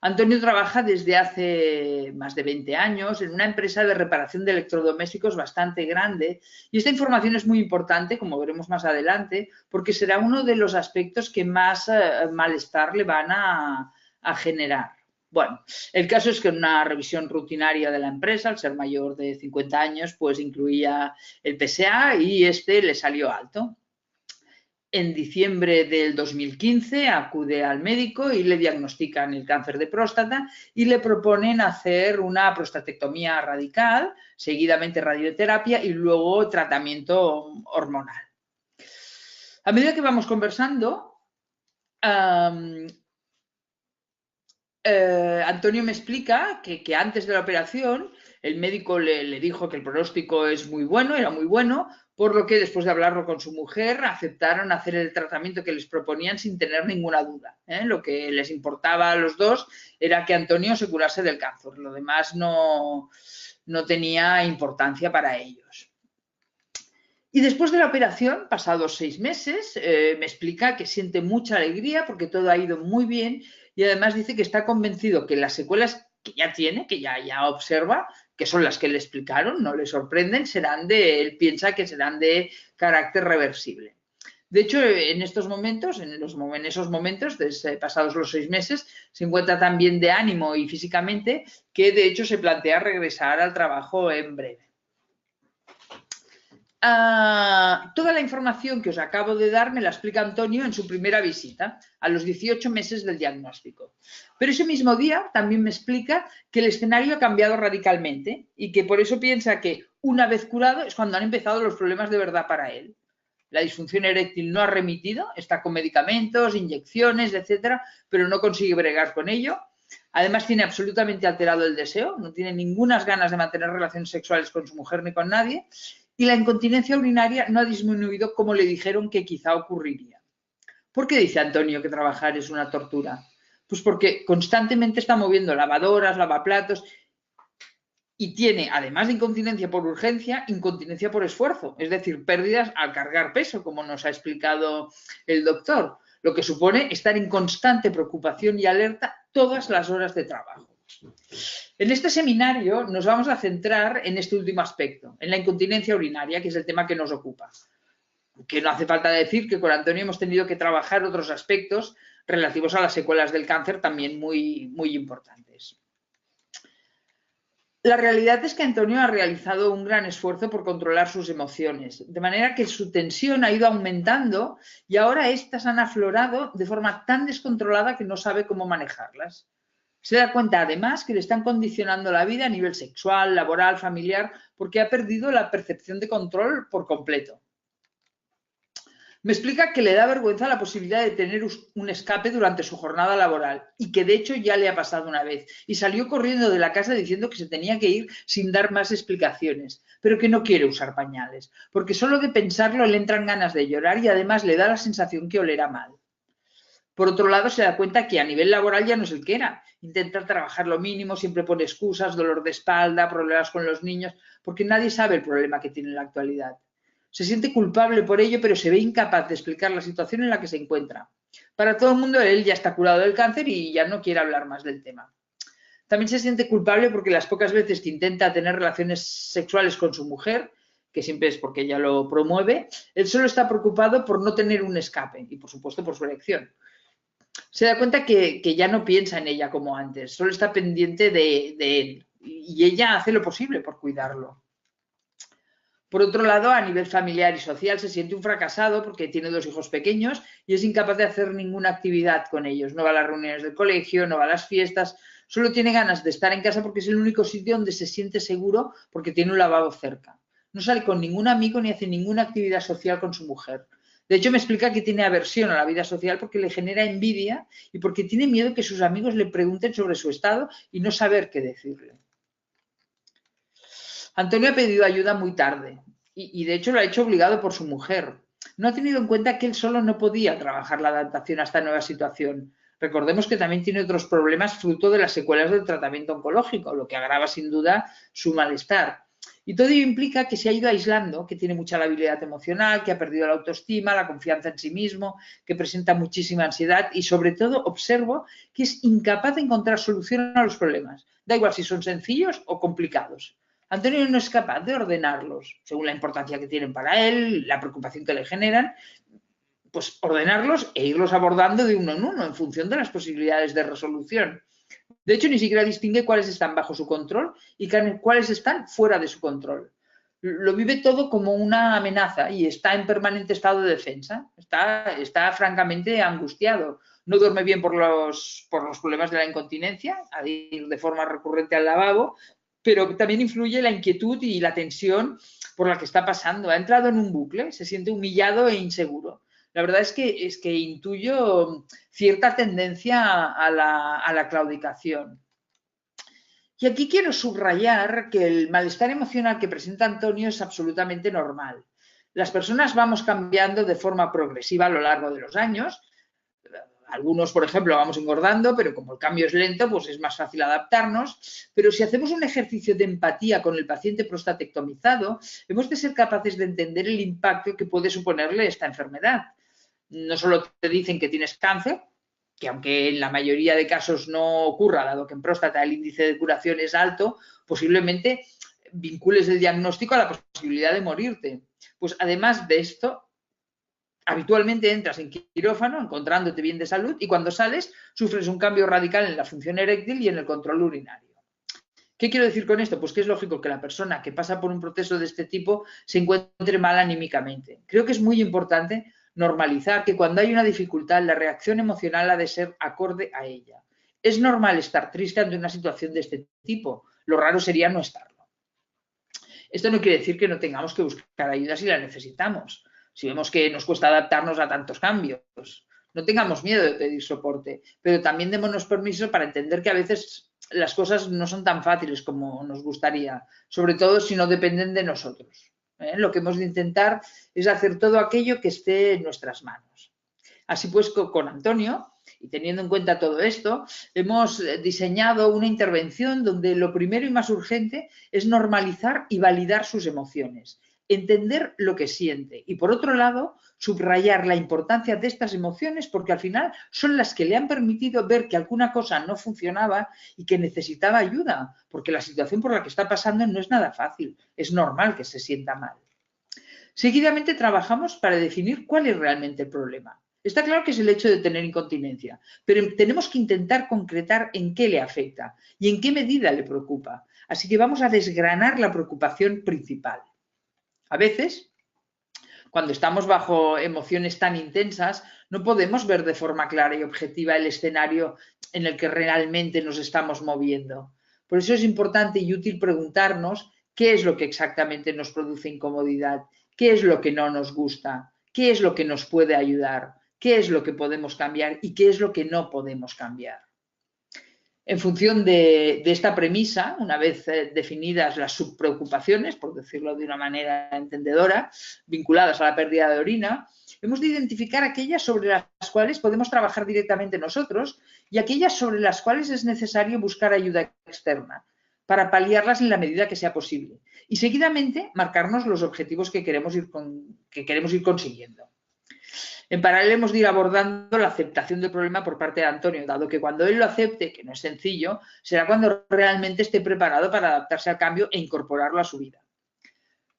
Antonio trabaja desde hace más de 20 años en una empresa de reparación de electrodomésticos bastante grande, y esta información es muy importante, como veremos más adelante, porque será uno de los aspectos que más malestar le van a generar. Bueno, el caso es que en una revisión rutinaria de la empresa, al ser mayor de 50 años, pues incluía el PSA y este le salió alto. En diciembre del 2015 acude al médico y le diagnostican el cáncer de próstata y le proponen hacer una prostatectomía radical, seguidamente radioterapia y luego tratamiento hormonal. A medida que vamos conversando, Antonio me explica que antes de la operación el médico le dijo que el pronóstico es muy bueno, era muy bueno, por lo que después de hablarlo con su mujer aceptaron hacer el tratamiento que les proponían sin tener ninguna duda. Lo que les importaba a los dos era que Antonio se curase del cáncer, lo demás no tenía importancia para ellos. Y después de la operación, pasados 6 meses, me explica que siente mucha alegría porque todo ha ido muy bien, y además dice que está convencido que las secuelas que ya tiene, que ya observa, que son las que le explicaron, no le sorprenden, él piensa que serán de carácter reversible. De hecho, en estos momentos, en esos momentos, pasados los 6 meses, se encuentra tan bien de ánimo y físicamente que de hecho se plantea regresar al trabajo en breve. Toda la información que os acabo de dar me la explica Antonio en su primera visita, a los 18 meses del diagnóstico. Pero ese mismo día también me explica que el escenario ha cambiado radicalmente y que por eso piensa que una vez curado es cuando han empezado los problemas de verdad para él. La disfunción eréctil no ha remitido, está con medicamentos, inyecciones, etcétera, pero no consigue bregar con ello. Además, tiene absolutamente alterado el deseo, no tiene ninguna ganas de mantener relaciones sexuales con su mujer ni con nadie, y la incontinencia urinaria no ha disminuido como le dijeron que quizá ocurriría. ¿Por qué dice Antonio que trabajar es una tortura? Pues porque constantemente está moviendo lavadoras, lavaplatos y tiene, además de incontinencia por urgencia, incontinencia por esfuerzo, es decir, pérdidas al cargar peso, como nos ha explicado el doctor, lo que supone estar en constante preocupación y alerta todas las horas de trabajo. En este seminario nos vamos a centrar en este último aspecto, en la incontinencia urinaria, que es el tema que nos ocupa. Que no hace falta decir que con Antonio hemos tenido que trabajar otros aspectos relativos a las secuelas del cáncer también muy importantes. La realidad es que Antonio ha realizado un gran esfuerzo por controlar sus emociones, de manera que su tensión ha ido aumentando y ahora éstas han aflorado de forma tan descontrolada que no sabe cómo manejarlas. Se da cuenta además que le están condicionando la vida a nivel sexual, laboral, familiar, porque ha perdido la percepción de control por completo. Me explica que le da vergüenza la posibilidad de tener un escape durante su jornada laboral y que de hecho ya le ha pasado una vez y salió corriendo de la casa diciendo que se tenía que ir sin dar más explicaciones, pero que no quiere usar pañales, porque solo de pensarlo le entran ganas de llorar y además le da la sensación que olerá mal. Por otro lado, se da cuenta que a nivel laboral ya no es el que era. Intenta trabajar lo mínimo, siempre pone excusas, dolor de espalda, problemas con los niños, porque nadie sabe el problema que tiene en la actualidad. Se siente culpable por ello, pero se ve incapaz de explicar la situación en la que se encuentra. Para todo el mundo, él ya está curado del cáncer y ya no quiere hablar más del tema. También se siente culpable porque las pocas veces que intenta tener relaciones sexuales con su mujer, que siempre es porque ella lo promueve, él solo está preocupado por no tener un escape y, por supuesto, por su erección. Se da cuenta que ya no piensa en ella como antes, solo está pendiente de él y ella hace lo posible por cuidarlo. Por otro lado, a nivel familiar y social se siente un fracasado porque tiene 2 hijos pequeños y es incapaz de hacer ninguna actividad con ellos. No va a las reuniones del colegio, no va a las fiestas, solo tiene ganas de estar en casa porque es el único sitio donde se siente seguro porque tiene un lavabo cerca. No sale con ningún amigo ni hace ninguna actividad social con su mujer. De hecho, me explica que tiene aversión a la vida social porque le genera envidia y porque tiene miedo que sus amigos le pregunten sobre su estado y no saber qué decirle. Antonio ha pedido ayuda muy tarde y de hecho lo ha hecho obligado por su mujer. No ha tenido en cuenta que él solo no podía trabajar la adaptación a esta nueva situación. Recordemos que también tiene otros problemas fruto de las secuelas del tratamiento oncológico, lo que agrava sin duda su malestar. Y todo ello implica que se ha ido aislando, que tiene mucha labilidad emocional, que ha perdido la autoestima, la confianza en sí mismo, que presenta muchísima ansiedad y sobre todo observo que es incapaz de encontrar solución a los problemas. Da igual si son sencillos o complicados. Antonio no es capaz de ordenarlos, según la importancia que tienen para él, la preocupación que le generan, pues ordenarlos e irlos abordando de uno en uno en función de las posibilidades de resolución. De hecho, ni siquiera distingue cuáles están bajo su control y cuáles están fuera de su control. Lo vive todo como una amenaza y está en permanente estado de defensa. Está francamente angustiado. No duerme bien por los problemas de la incontinencia, a ir de forma recurrente al lavabo, pero también influye la inquietud y la tensión por la que está pasando. Ha entrado en un bucle, se siente humillado e inseguro. La verdad es que intuyo cierta tendencia a la claudicación. Y aquí quiero subrayar que el malestar emocional que presenta Antonio es absolutamente normal. Las personas vamos cambiando de forma progresiva a lo largo de los años. Algunos, por ejemplo, vamos engordando, pero como el cambio es lento, pues es más fácil adaptarnos. Pero si hacemos un ejercicio de empatía con el paciente prostatectomizado, hemos de ser capaces de entender el impacto que puede suponerle esta enfermedad. No solo te dicen que tienes cáncer, que aunque en la mayoría de casos no ocurra, dado que en próstata el índice de curación es alto, posiblemente vincules el diagnóstico a la posibilidad de morirte. Pues además de esto, habitualmente entras en quirófano encontrándote bien de salud y cuando sales sufres un cambio radical en la función eréctil y en el control urinario. ¿Qué quiero decir con esto? Pues que es lógico que la persona que pasa por un proceso de este tipo se encuentre mal anímicamente. Creo que es muy importante normalizar que cuando hay una dificultad la reacción emocional ha de ser acorde a ella. Es normal estar triste ante una situación de este tipo. Lo raro sería no estarlo. Esto no quiere decir que no tengamos que buscar ayuda si la necesitamos. Si vemos que nos cuesta adaptarnos a tantos cambios, no tengamos miedo de pedir soporte, pero también démonos permiso para entender que a veces las cosas no son tan fáciles como nos gustaría, sobre todo si no dependen de nosotros. Lo que hemos de intentar es hacer todo aquello que esté en nuestras manos. Así pues, con Antonio, y teniendo en cuenta todo esto, hemos diseñado una intervención donde lo primero y más urgente es normalizar y validar sus emociones, entender lo que siente y, por otro lado, subrayar la importancia de estas emociones porque al final son las que le han permitido ver que alguna cosa no funcionaba y que necesitaba ayuda, porque la situación por la que está pasando no es nada fácil, es normal que se sienta mal. Seguidamente trabajamos para definir cuál es realmente el problema. Está claro que es el hecho de tener incontinencia, pero tenemos que intentar concretar en qué le afecta y en qué medida le preocupa. Así que vamos a desgranar la preocupación principal. A veces, cuando estamos bajo emociones tan intensas, no podemos ver de forma clara y objetiva el escenario en el que realmente nos estamos moviendo. Por eso es importante y útil preguntarnos qué es lo que exactamente nos produce incomodidad, qué es lo que no nos gusta, qué es lo que nos puede ayudar, qué es lo que podemos cambiar y qué es lo que no podemos cambiar. En función de esta premisa, una vez definidas las subpreocupaciones, por decirlo de una manera entendedora, vinculadas a la pérdida de orina, hemos de identificar aquellas sobre las cuales podemos trabajar directamente nosotros y aquellas sobre las cuales es necesario buscar ayuda externa para paliarlas en la medida que sea posible. Y seguidamente marcarnos los objetivos que queremos ir consiguiendo. En paralelo hemos de ir abordando la aceptación del problema por parte de Antonio, dado que cuando él lo acepte, que no es sencillo, será cuando realmente esté preparado para adaptarse al cambio e incorporarlo a su vida.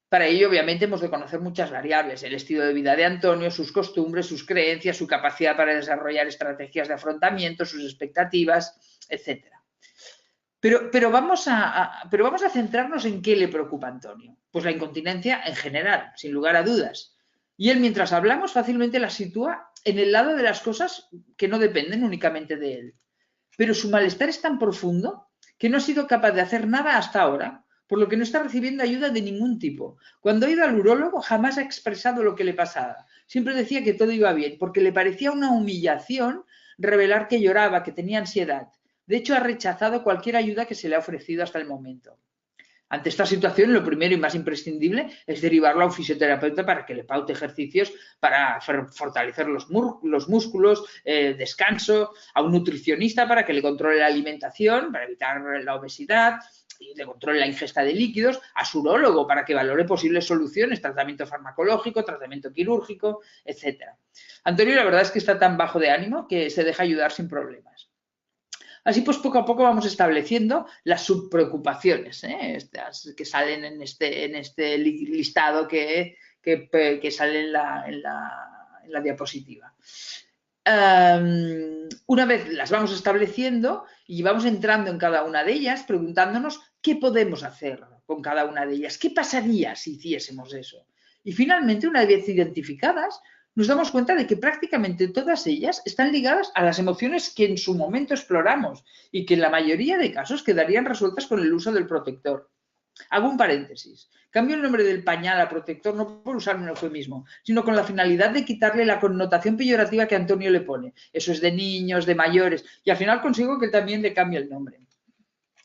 Para ello, obviamente, hemos de conocer muchas variables, el estilo de vida de Antonio, sus costumbres, sus creencias, su capacidad para desarrollar estrategias de afrontamiento, sus expectativas, etc. Pero vamos a centrarnos en qué le preocupa a Antonio. Pues la incontinencia en general, sin lugar a dudas. Y él, mientras hablamos, fácilmente la sitúa en el lado de las cosas que no dependen únicamente de él. Pero su malestar es tan profundo que no ha sido capaz de hacer nada hasta ahora, por lo que no está recibiendo ayuda de ningún tipo. Cuando ha ido al urólogo jamás ha expresado lo que le pasaba. Siempre decía que todo iba bien, porque le parecía una humillación revelar que lloraba, que tenía ansiedad. De hecho, ha rechazado cualquier ayuda que se le ha ofrecido hasta el momento. Ante esta situación, lo primero y más imprescindible es derivarlo a un fisioterapeuta para que le paute ejercicios para fortalecer los músculos, descanso, a un nutricionista para que le controle la alimentación, para evitar la obesidad, y le controle la ingesta de líquidos, a su urólogo para que valore posibles soluciones, tratamiento farmacológico, tratamiento quirúrgico, etc. Antonio, la verdad es que está tan bajo de ánimo que se deja ayudar sin problemas. Así pues, poco a poco vamos estableciendo las subpreocupaciones, estas que salen en este listado que sale en la diapositiva. Una vez las vamos estableciendo y vamos entrando en cada una de ellas, preguntándonos qué podemos hacer con cada una de ellas, qué pasaría si hiciésemos eso. Y finalmente, una vez identificadas, nos damos cuenta de que prácticamente todas ellas están ligadas a las emociones que en su momento exploramos y que en la mayoría de casos quedarían resueltas con el uso del protector. Hago un paréntesis. Cambio el nombre del pañal a protector no por usar un eufemismo, sino con la finalidad de quitarle la connotación peyorativa que Antonio le pone. Eso es de niños, de mayores, y al final consigo que él también le cambie el nombre.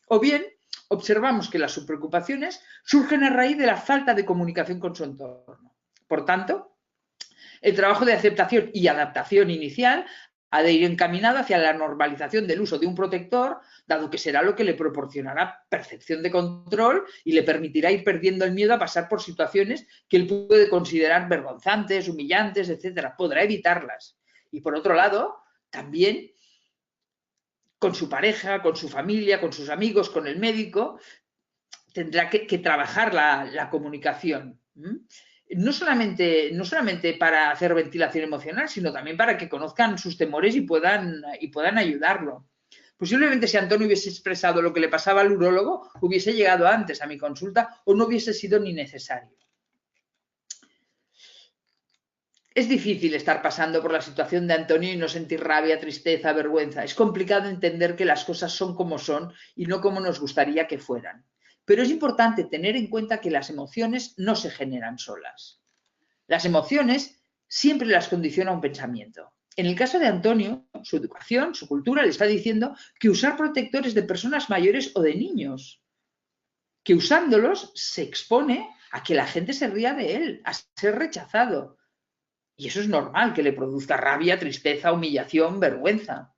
O bien, observamos que las subpreocupaciones surgen a raíz de la falta de comunicación con su entorno. Por tanto, el trabajo de aceptación y adaptación inicial ha de ir encaminado hacia la normalización del uso de un protector, dado que será lo que le proporcionará percepción de control y le permitirá ir perdiendo el miedo a pasar por situaciones que él puede considerar vergonzantes, humillantes, etc. Podrá evitarlas. Y por otro lado, también con su pareja, con su familia, con sus amigos, con el médico, tendrá que trabajar la comunicación. No solamente para hacer ventilación emocional, sino también para que conozcan sus temores y puedan ayudarlo. Posiblemente si Antonio hubiese expresado lo que le pasaba al urólogo, hubiese llegado antes a mi consulta o no hubiese sido ni necesario. Es difícil estar pasando por la situación de Antonio y no sentir rabia, tristeza, vergüenza. Es complicado entender que las cosas son como son y no como nos gustaría que fueran. Pero es importante tener en cuenta que las emociones no se generan solas. Las emociones siempre las condiciona un pensamiento. En el caso de Antonio, su educación, su cultura le está diciendo que usar protectores de personas mayores o de niños, que usándolos se expone a que la gente se ría de él, a ser rechazado. Y eso es normal, que le produzca rabia, tristeza, humillación, vergüenza.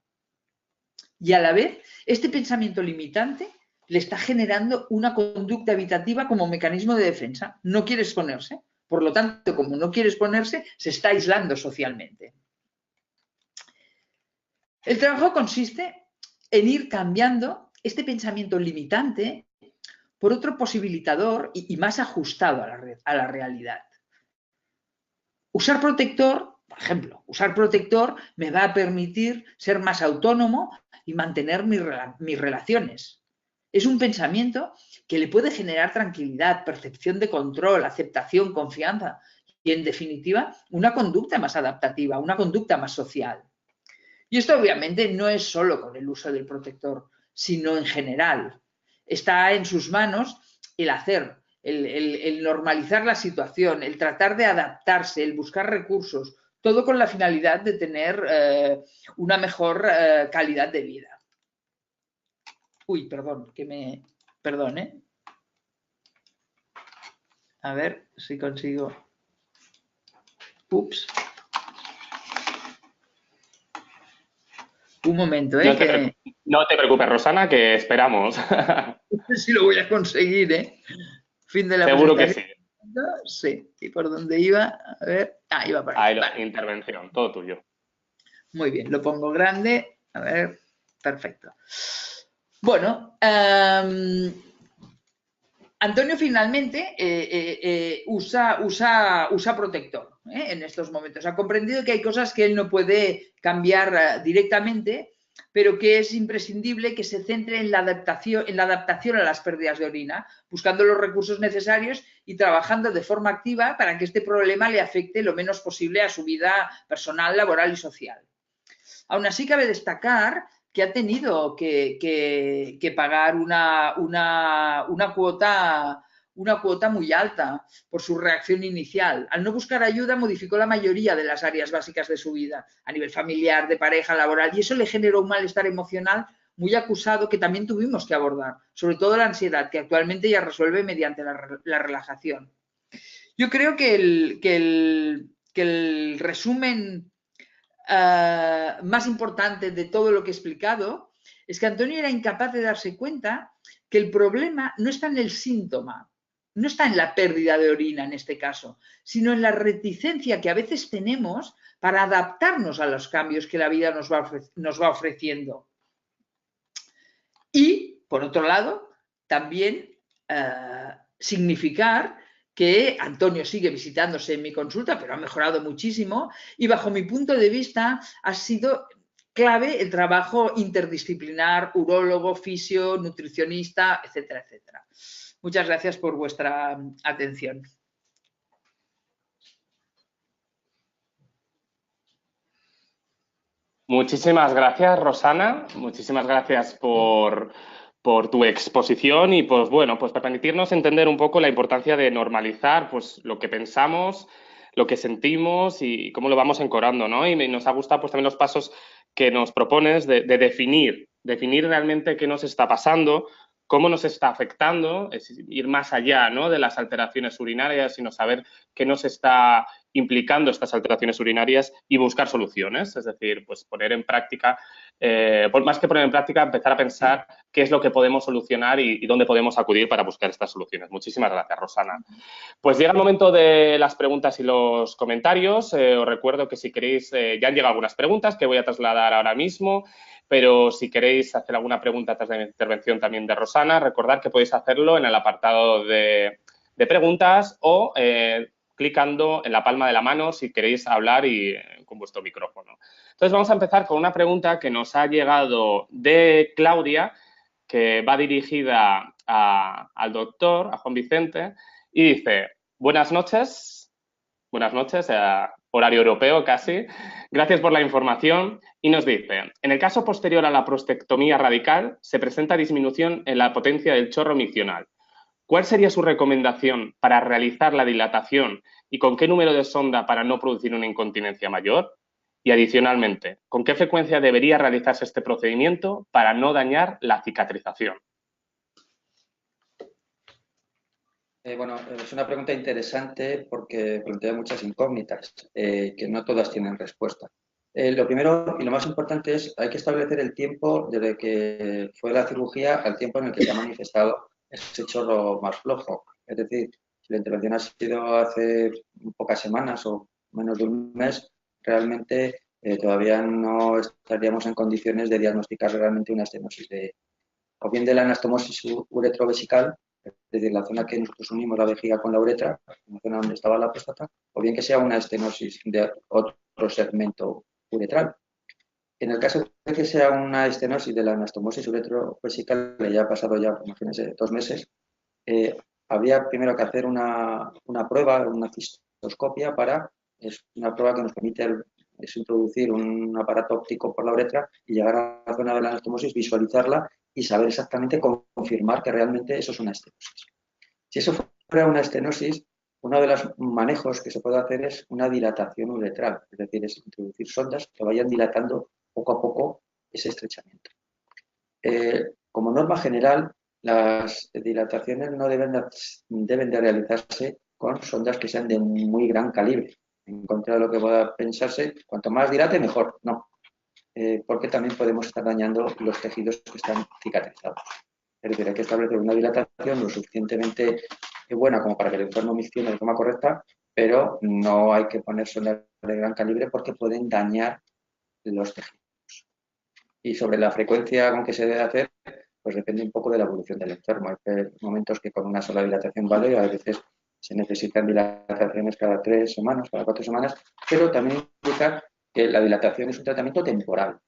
Y a la vez, este pensamiento limitante le está generando una conducta evitativa como mecanismo de defensa. No quiere exponerse. Por lo tanto, como no quiere exponerse, se está aislando socialmente. El trabajo consiste en ir cambiando este pensamiento limitante por otro posibilitador y más ajustado a la realidad. Usar protector, por ejemplo, usar protector me va a permitir ser más autónomo y mantener mis relaciones. Es un pensamiento que le puede generar tranquilidad, percepción de control, aceptación, confianza y, en definitiva, una conducta más adaptativa, una conducta más social. Y esto obviamente no es solo con el uso del protector, sino en general. Está en sus manos el hacer, el normalizar la situación, el tratar de adaptarse, el buscar recursos, todo con la finalidad de tener una mejor calidad de vida. Uy, perdón, Perdón, ¿eh? A ver si consigo... Ups. Un momento, ¿eh? No te preocupes, Rosana, que esperamos. No sé si lo voy a conseguir, ¿eh? Fin de la Seguro que sí. Sí. ¿Y por dónde iba? A ver. Ah, iba por ahí. Vale. Intervención, todo tuyo. Muy bien, lo pongo grande. A ver, perfecto. Bueno, Antonio finalmente usa protector en estos momentos. Ha comprendido que hay cosas que él no puede cambiar directamente, pero que es imprescindible que se centre en la adaptación a las pérdidas de orina, buscando los recursos necesarios y trabajando de forma activa para que este problema le afecte lo menos posible a su vida personal, laboral y social. Aún así, cabe destacar que ha tenido que pagar una cuota muy alta por su reacción inicial. Al no buscar ayuda, modificó la mayoría de las áreas básicas de su vida, a nivel familiar, de pareja, laboral, y eso le generó un malestar emocional muy acusado que también tuvimos que abordar, sobre todo la ansiedad, que actualmente ya resuelve mediante la relajación. Yo creo que el resumen más importante de todo lo que he explicado es que Antonio era incapaz de darse cuenta que el problema no está en el síntoma, no está en la pérdida de orina en este caso, sino en la reticencia que a veces tenemos para adaptarnos a los cambios que la vida nos va ofreciendo. Y, por otro lado, también significar que Antonio sigue visitándose en mi consulta, pero ha mejorado muchísimo y bajo mi punto de vista ha sido clave el trabajo interdisciplinar, urólogo, fisio, nutricionista, etcétera, etcétera. Muchas gracias por vuestra atención. Muchísimas gracias, Rosana. Muchísimas gracias por tu exposición y pues bueno, pues para permitirnos entender un poco la importancia de normalizar pues lo que pensamos, lo que sentimos y cómo lo vamos encorando, ¿no? Y nos ha gustado pues también los pasos que nos propones de definir realmente qué nos está pasando, cómo nos está afectando, es ir más allá, ¿no?, de las alteraciones urinarias, sino saber qué nos está implicando estas alteraciones urinarias y buscar soluciones, es decir, pues poner en práctica, más que poner en práctica, empezar a pensar qué es lo que podemos solucionar y dónde podemos acudir para buscar estas soluciones. Muchísimas gracias, Rosana. Pues llega el momento de las preguntas y los comentarios. Os recuerdo que si queréis, ya han llegado algunas preguntas que voy a trasladar ahora mismo, pero si queréis hacer alguna pregunta tras la intervención también de Rosana, recordad que podéis hacerlo en el apartado de preguntas o clicando en la palma de la mano si queréis hablar y con vuestro micrófono. Entonces vamos a empezar con una pregunta que nos ha llegado de Claudia, que va dirigida al doctor, a Juan Vicente, y dice: buenas noches, horario europeo casi, gracias por la información, y nos dice: en el caso posterior a la prostatectomía radical se presenta disminución en la potencia del chorro miccional. ¿Cuál sería su recomendación para realizar la dilatación y con qué número de sonda para no producir una incontinencia mayor? Y adicionalmente, ¿con qué frecuencia debería realizarse este procedimiento para no dañar la cicatrización? Bueno, es una pregunta interesante porque plantea muchas incógnitas que no todas tienen respuesta. Lo primero y lo más importante es hay que establecer el tiempo desde que fue la cirugía al tiempo en el que se ha manifestado ese chorro más flojo. Es decir, si la intervención ha sido hace pocas semanas o menos de un mes, realmente todavía no estaríamos en condiciones de diagnosticar realmente una estenosis o bien de la anastomosis uretrovesical, es decir, la zona que nosotros unimos la vejiga con la uretra, la zona donde estaba la próstata, o bien que sea una estenosis de otro segmento uretral. En el caso de que sea una estenosis de la anastomosis uretrovesical, que ya ha pasado ya, imagínense, 2 meses, habría primero que hacer una prueba, una cistoscopia es una prueba que nos permite introducir un aparato óptico por la uretra y llegar a la zona de la anastomosis, visualizarla y saber exactamente, confirmar que realmente eso es una estenosis. Si eso fuera una estenosis, uno de los manejos que se puede hacer es una dilatación uretral, es decir, es introducir sondas que vayan dilatando poco a poco ese estrechamiento. Como norma general, las dilataciones no deben de realizarse con sondas que sean de muy gran calibre. En contra de lo que pueda pensarse, cuanto más dilate, mejor. No, porque también podemos estar dañando los tejidos que están cicatrizados. Es decir, hay que establecer una dilatación lo suficientemente buena como para que el enfermo miccione de forma correcta, pero no hay que poner sondas de gran calibre porque pueden dañar los tejidos. Y sobre la frecuencia con que se debe hacer, pues depende un poco de la evolución del enfermo. Hay momentos que con una sola dilatación vale, y a veces se necesitan dilataciones cada 3 semanas, cada 4 semanas, pero también indica que la dilatación es un tratamiento temporal.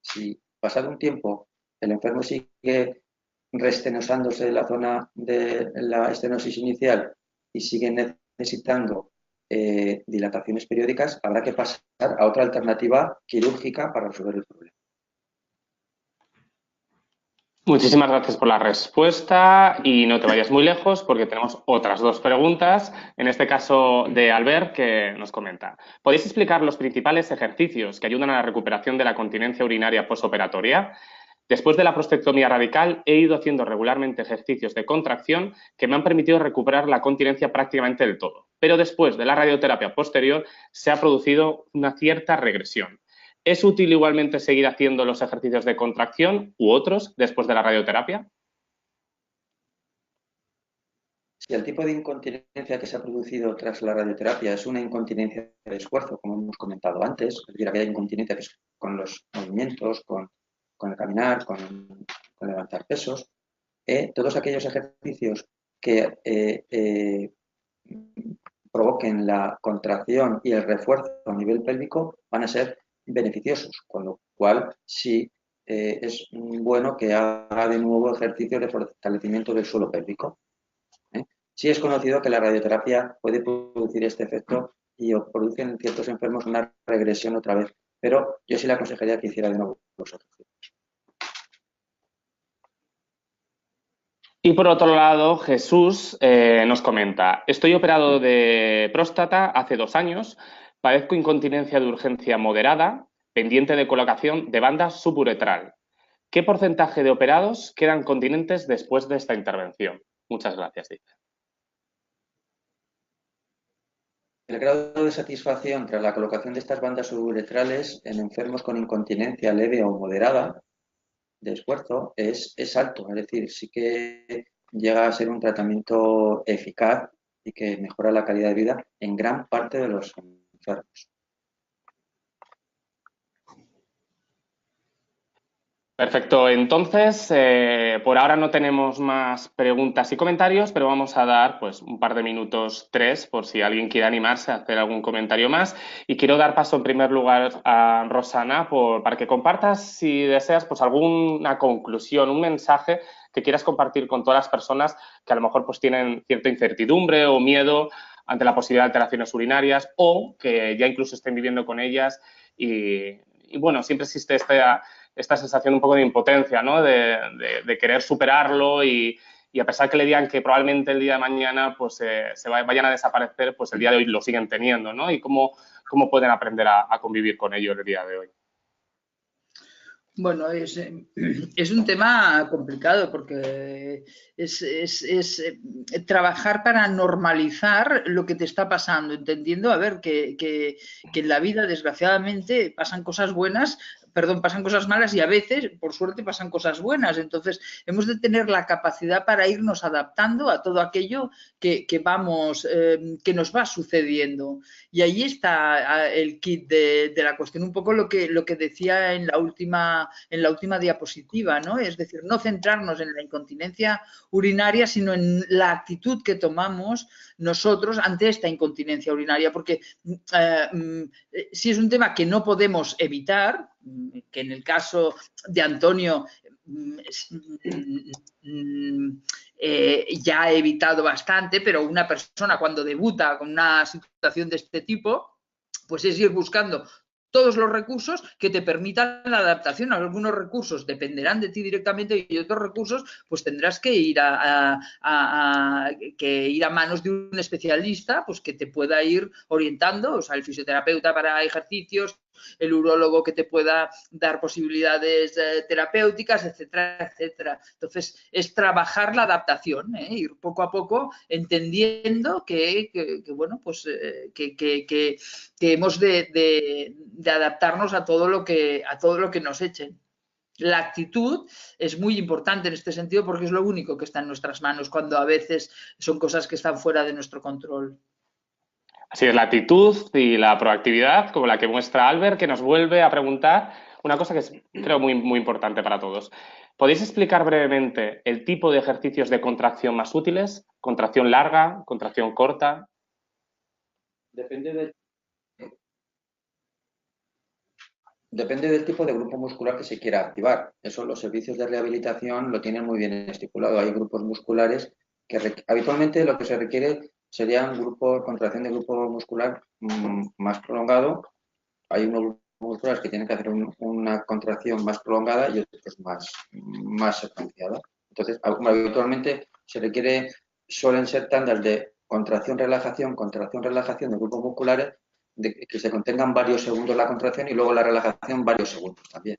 Si pasado un tiempo el enfermo sigue restenosándose en la zona de la estenosis inicial y sigue necesitando dilataciones periódicas, habrá que pasar a otra alternativa quirúrgica para resolver el problema. Muchísimas gracias por la respuesta y no te vayas muy lejos porque tenemos otras 2 preguntas, en este caso de Albert, que nos comenta. ¿Podéis explicar los principales ejercicios que ayudan a la recuperación de la continencia urinaria postoperatoria? Después de la prostatectomía radical he ido haciendo regularmente ejercicios de contracción que me han permitido recuperar la continencia prácticamente del todo, pero después de la radioterapia posterior se ha producido una cierta regresión. ¿Es útil igualmente seguir haciendo los ejercicios de contracción u otros después de la radioterapia? Si el tipo de incontinencia que se ha producido tras la radioterapia es una incontinencia de esfuerzo, como hemos comentado antes, es decir, aquella incontinencia que es con los movimientos, con el caminar, con levantar pesos, todos aquellos ejercicios que provoquen la contracción y el refuerzo a nivel pélvico van a ser beneficiosos, con lo cual sí es bueno que haga de nuevo ejercicios de fortalecimiento del suelo pélvico. Sí es conocido que la radioterapia puede producir este efecto y produce en ciertos enfermos una regresión otra vez, pero yo sí le aconsejaría que hiciera de nuevo los ejercicios. Y por otro lado, Jesús nos comenta, estoy operado de próstata hace 2 años, padezco incontinencia de urgencia moderada, pendiente de colocación de banda suburetral. ¿Qué porcentaje de operados quedan continentes después de esta intervención? Muchas gracias, dice. El grado de satisfacción tras la colocación de estas bandas suburetrales en enfermos con incontinencia leve o moderada de esfuerzo es alto, es decir, sí que llega a ser un tratamiento eficaz y que mejora la calidad de vida en gran parte de los enfermos. Perfecto, entonces por ahora no tenemos más preguntas y comentarios, pero vamos a dar pues un par de minutos, 3, por si alguien quiere animarse a hacer algún comentario más. Y quiero dar paso en primer lugar a Rosana para que compartas, si deseas, pues alguna conclusión, un mensaje que quieras compartir con todas las personas que a lo mejor pues tienen cierta incertidumbre o miedo ante la posibilidad de alteraciones urinarias o que ya incluso estén viviendo con ellas y bueno, siempre existe esta sensación un poco de impotencia, ¿no? De querer superarlo y a pesar que le digan que probablemente el día de mañana pues, vayan a desaparecer, pues el día de hoy lo siguen teniendo, ¿no? Y cómo cómo pueden aprender a convivir con ello el día de hoy. Bueno, es un tema complicado porque es trabajar para normalizar lo que te está pasando, entendiendo, a ver, que en la vida, desgraciadamente, pasan cosas buenas, pasan cosas malas y a veces, por suerte, pasan cosas buenas. Entonces, hemos de tener la capacidad para irnos adaptando a todo aquello que nos va sucediendo. Y ahí está el kit de la cuestión, un poco lo que decía en la última diapositiva, ¿no? Es decir, no centrarnos en la incontinencia urinaria, sino en la actitud que tomamos nosotros ante esta incontinencia urinaria, porque si es un tema que no podemos evitar, que en el caso de Antonio ya ha evitado bastante, pero una persona cuando debuta con una situación de este tipo, pues es ir buscando todos los recursos que te permitan la adaptación. Algunos recursos dependerán de ti directamente y otros recursos pues tendrás que ir a manos de un especialista pues que te pueda ir orientando, o sea, el fisioterapeuta para ejercicios, el urólogo que te pueda dar posibilidades terapéuticas, etcétera, etcétera. Entonces, es trabajar la adaptación, ir poco a poco entendiendo que hemos de adaptarnos a todo lo que nos echen. La actitud es muy importante en este sentido porque es lo único que está en nuestras manos cuando a veces son cosas que están fuera de nuestro control. Así es, la actitud y la proactividad, como la que muestra Albert, que nos vuelve a preguntar una cosa que es, creo, muy, muy importante para todos. ¿Podéis explicar brevemente el tipo de ejercicios de contracción más útiles? ¿Contracción larga? ¿Contracción corta? Depende del tipo de grupo muscular que se quiera activar. Eso los servicios de rehabilitación lo tienen muy bien estipulado. Hay grupos musculares que habitualmente lo que se requiere sería contracción de grupo muscular más prolongado. Hay unos grupos musculares que tienen que hacer una contracción más prolongada y otros más secuenciada. Entonces, habitualmente suelen ser tandas de contracción-relajación de grupos musculares, de que se contengan varios segundos la contracción y luego la relajación varios segundos también.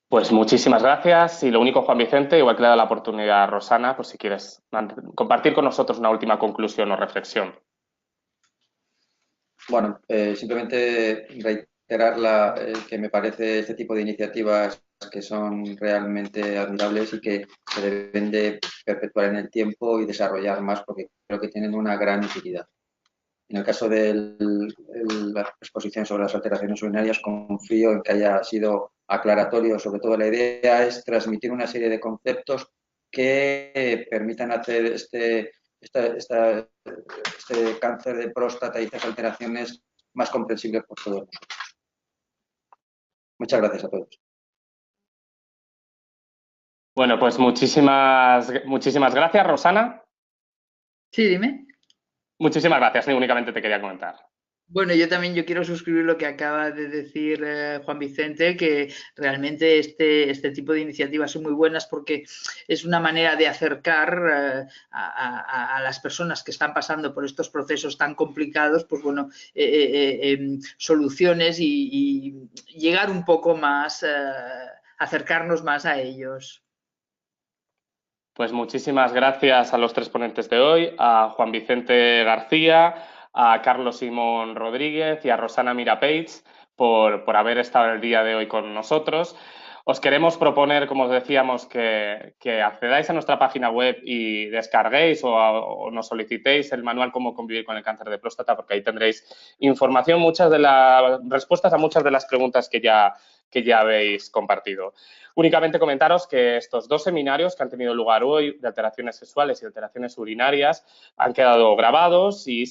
Pues muchísimas gracias y lo único, Juan Vicente, igual que le he dado la oportunidad a Rosana, pues si quieres compartir con nosotros una última conclusión o reflexión. Bueno, simplemente reiterar que me parece este tipo de iniciativas que son realmente admirables y que se deben de perpetuar en el tiempo y desarrollar más porque creo que tienen una gran utilidad. En el caso de la exposición sobre las alteraciones urinarias, confío en que haya sido aclaratorio. Sobre todo la idea es transmitir una serie de conceptos que permitan hacer este cáncer de próstata y estas alteraciones más comprensibles por todos nosotros. Muchas gracias a todos. Bueno, pues muchísimas gracias, Rosana. Sí, dime. Muchísimas gracias, únicamente te quería comentar. Bueno, yo quiero suscribir lo que acaba de decir Juan Vicente, que realmente este tipo de iniciativas son muy buenas porque es una manera de acercar a las personas que están pasando por estos procesos tan complicados, pues bueno, soluciones y llegar un poco más, acercarnos más a ellos. Pues muchísimas gracias a los tres ponentes de hoy, a Juan Vicente García, a Carlos Simón Rodríguez y a Rosana Mirapeitz por haber estado el día de hoy con nosotros. Os queremos proponer, como os decíamos, que accedáis a nuestra página web y descarguéis o nos solicitéis el manual Cómo convivir con el cáncer de próstata, porque ahí tendréis información, muchas de las respuestas a muchas de las preguntas que ya habéis compartido. Únicamente comentaros que estos dos seminarios que han tenido lugar hoy de alteraciones sexuales y alteraciones urinarias han quedado grabados y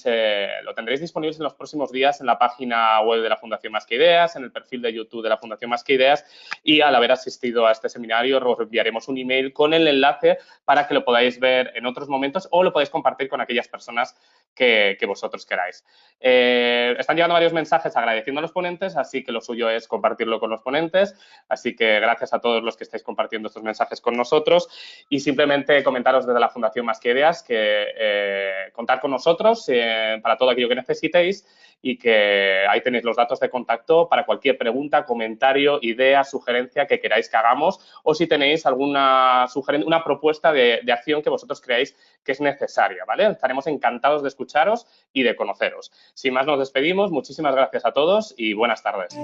lo tendréis disponibles en los próximos días en la página web de la Fundación Más que Ideas, en el perfil de YouTube de la Fundación Más que Ideas, y al haber asistido a este seminario os enviaremos un email con el enlace para que lo podáis ver en otros momentos o lo podáis compartir con aquellas personas que vosotros queráis. Están llegando varios mensajes agradeciendo a los ponentes, así que lo suyo es compartirlo con los ponentes. Así que gracias a todos los que estáis compartiendo estos mensajes con nosotros y simplemente comentaros desde la Fundación Más que Ideas que contar con nosotros para todo aquello que necesitéis y que ahí tenéis los datos de contacto para cualquier pregunta, comentario, idea, sugerencia que queráis que hagamos o si tenéis alguna sugerencia, una propuesta de acción que vosotros creáis que es necesaria, ¿vale? Estaremos encantados de escucharos y de conoceros. Sin más, nos despedimos. Muchísimas gracias a todos y buenas tardes.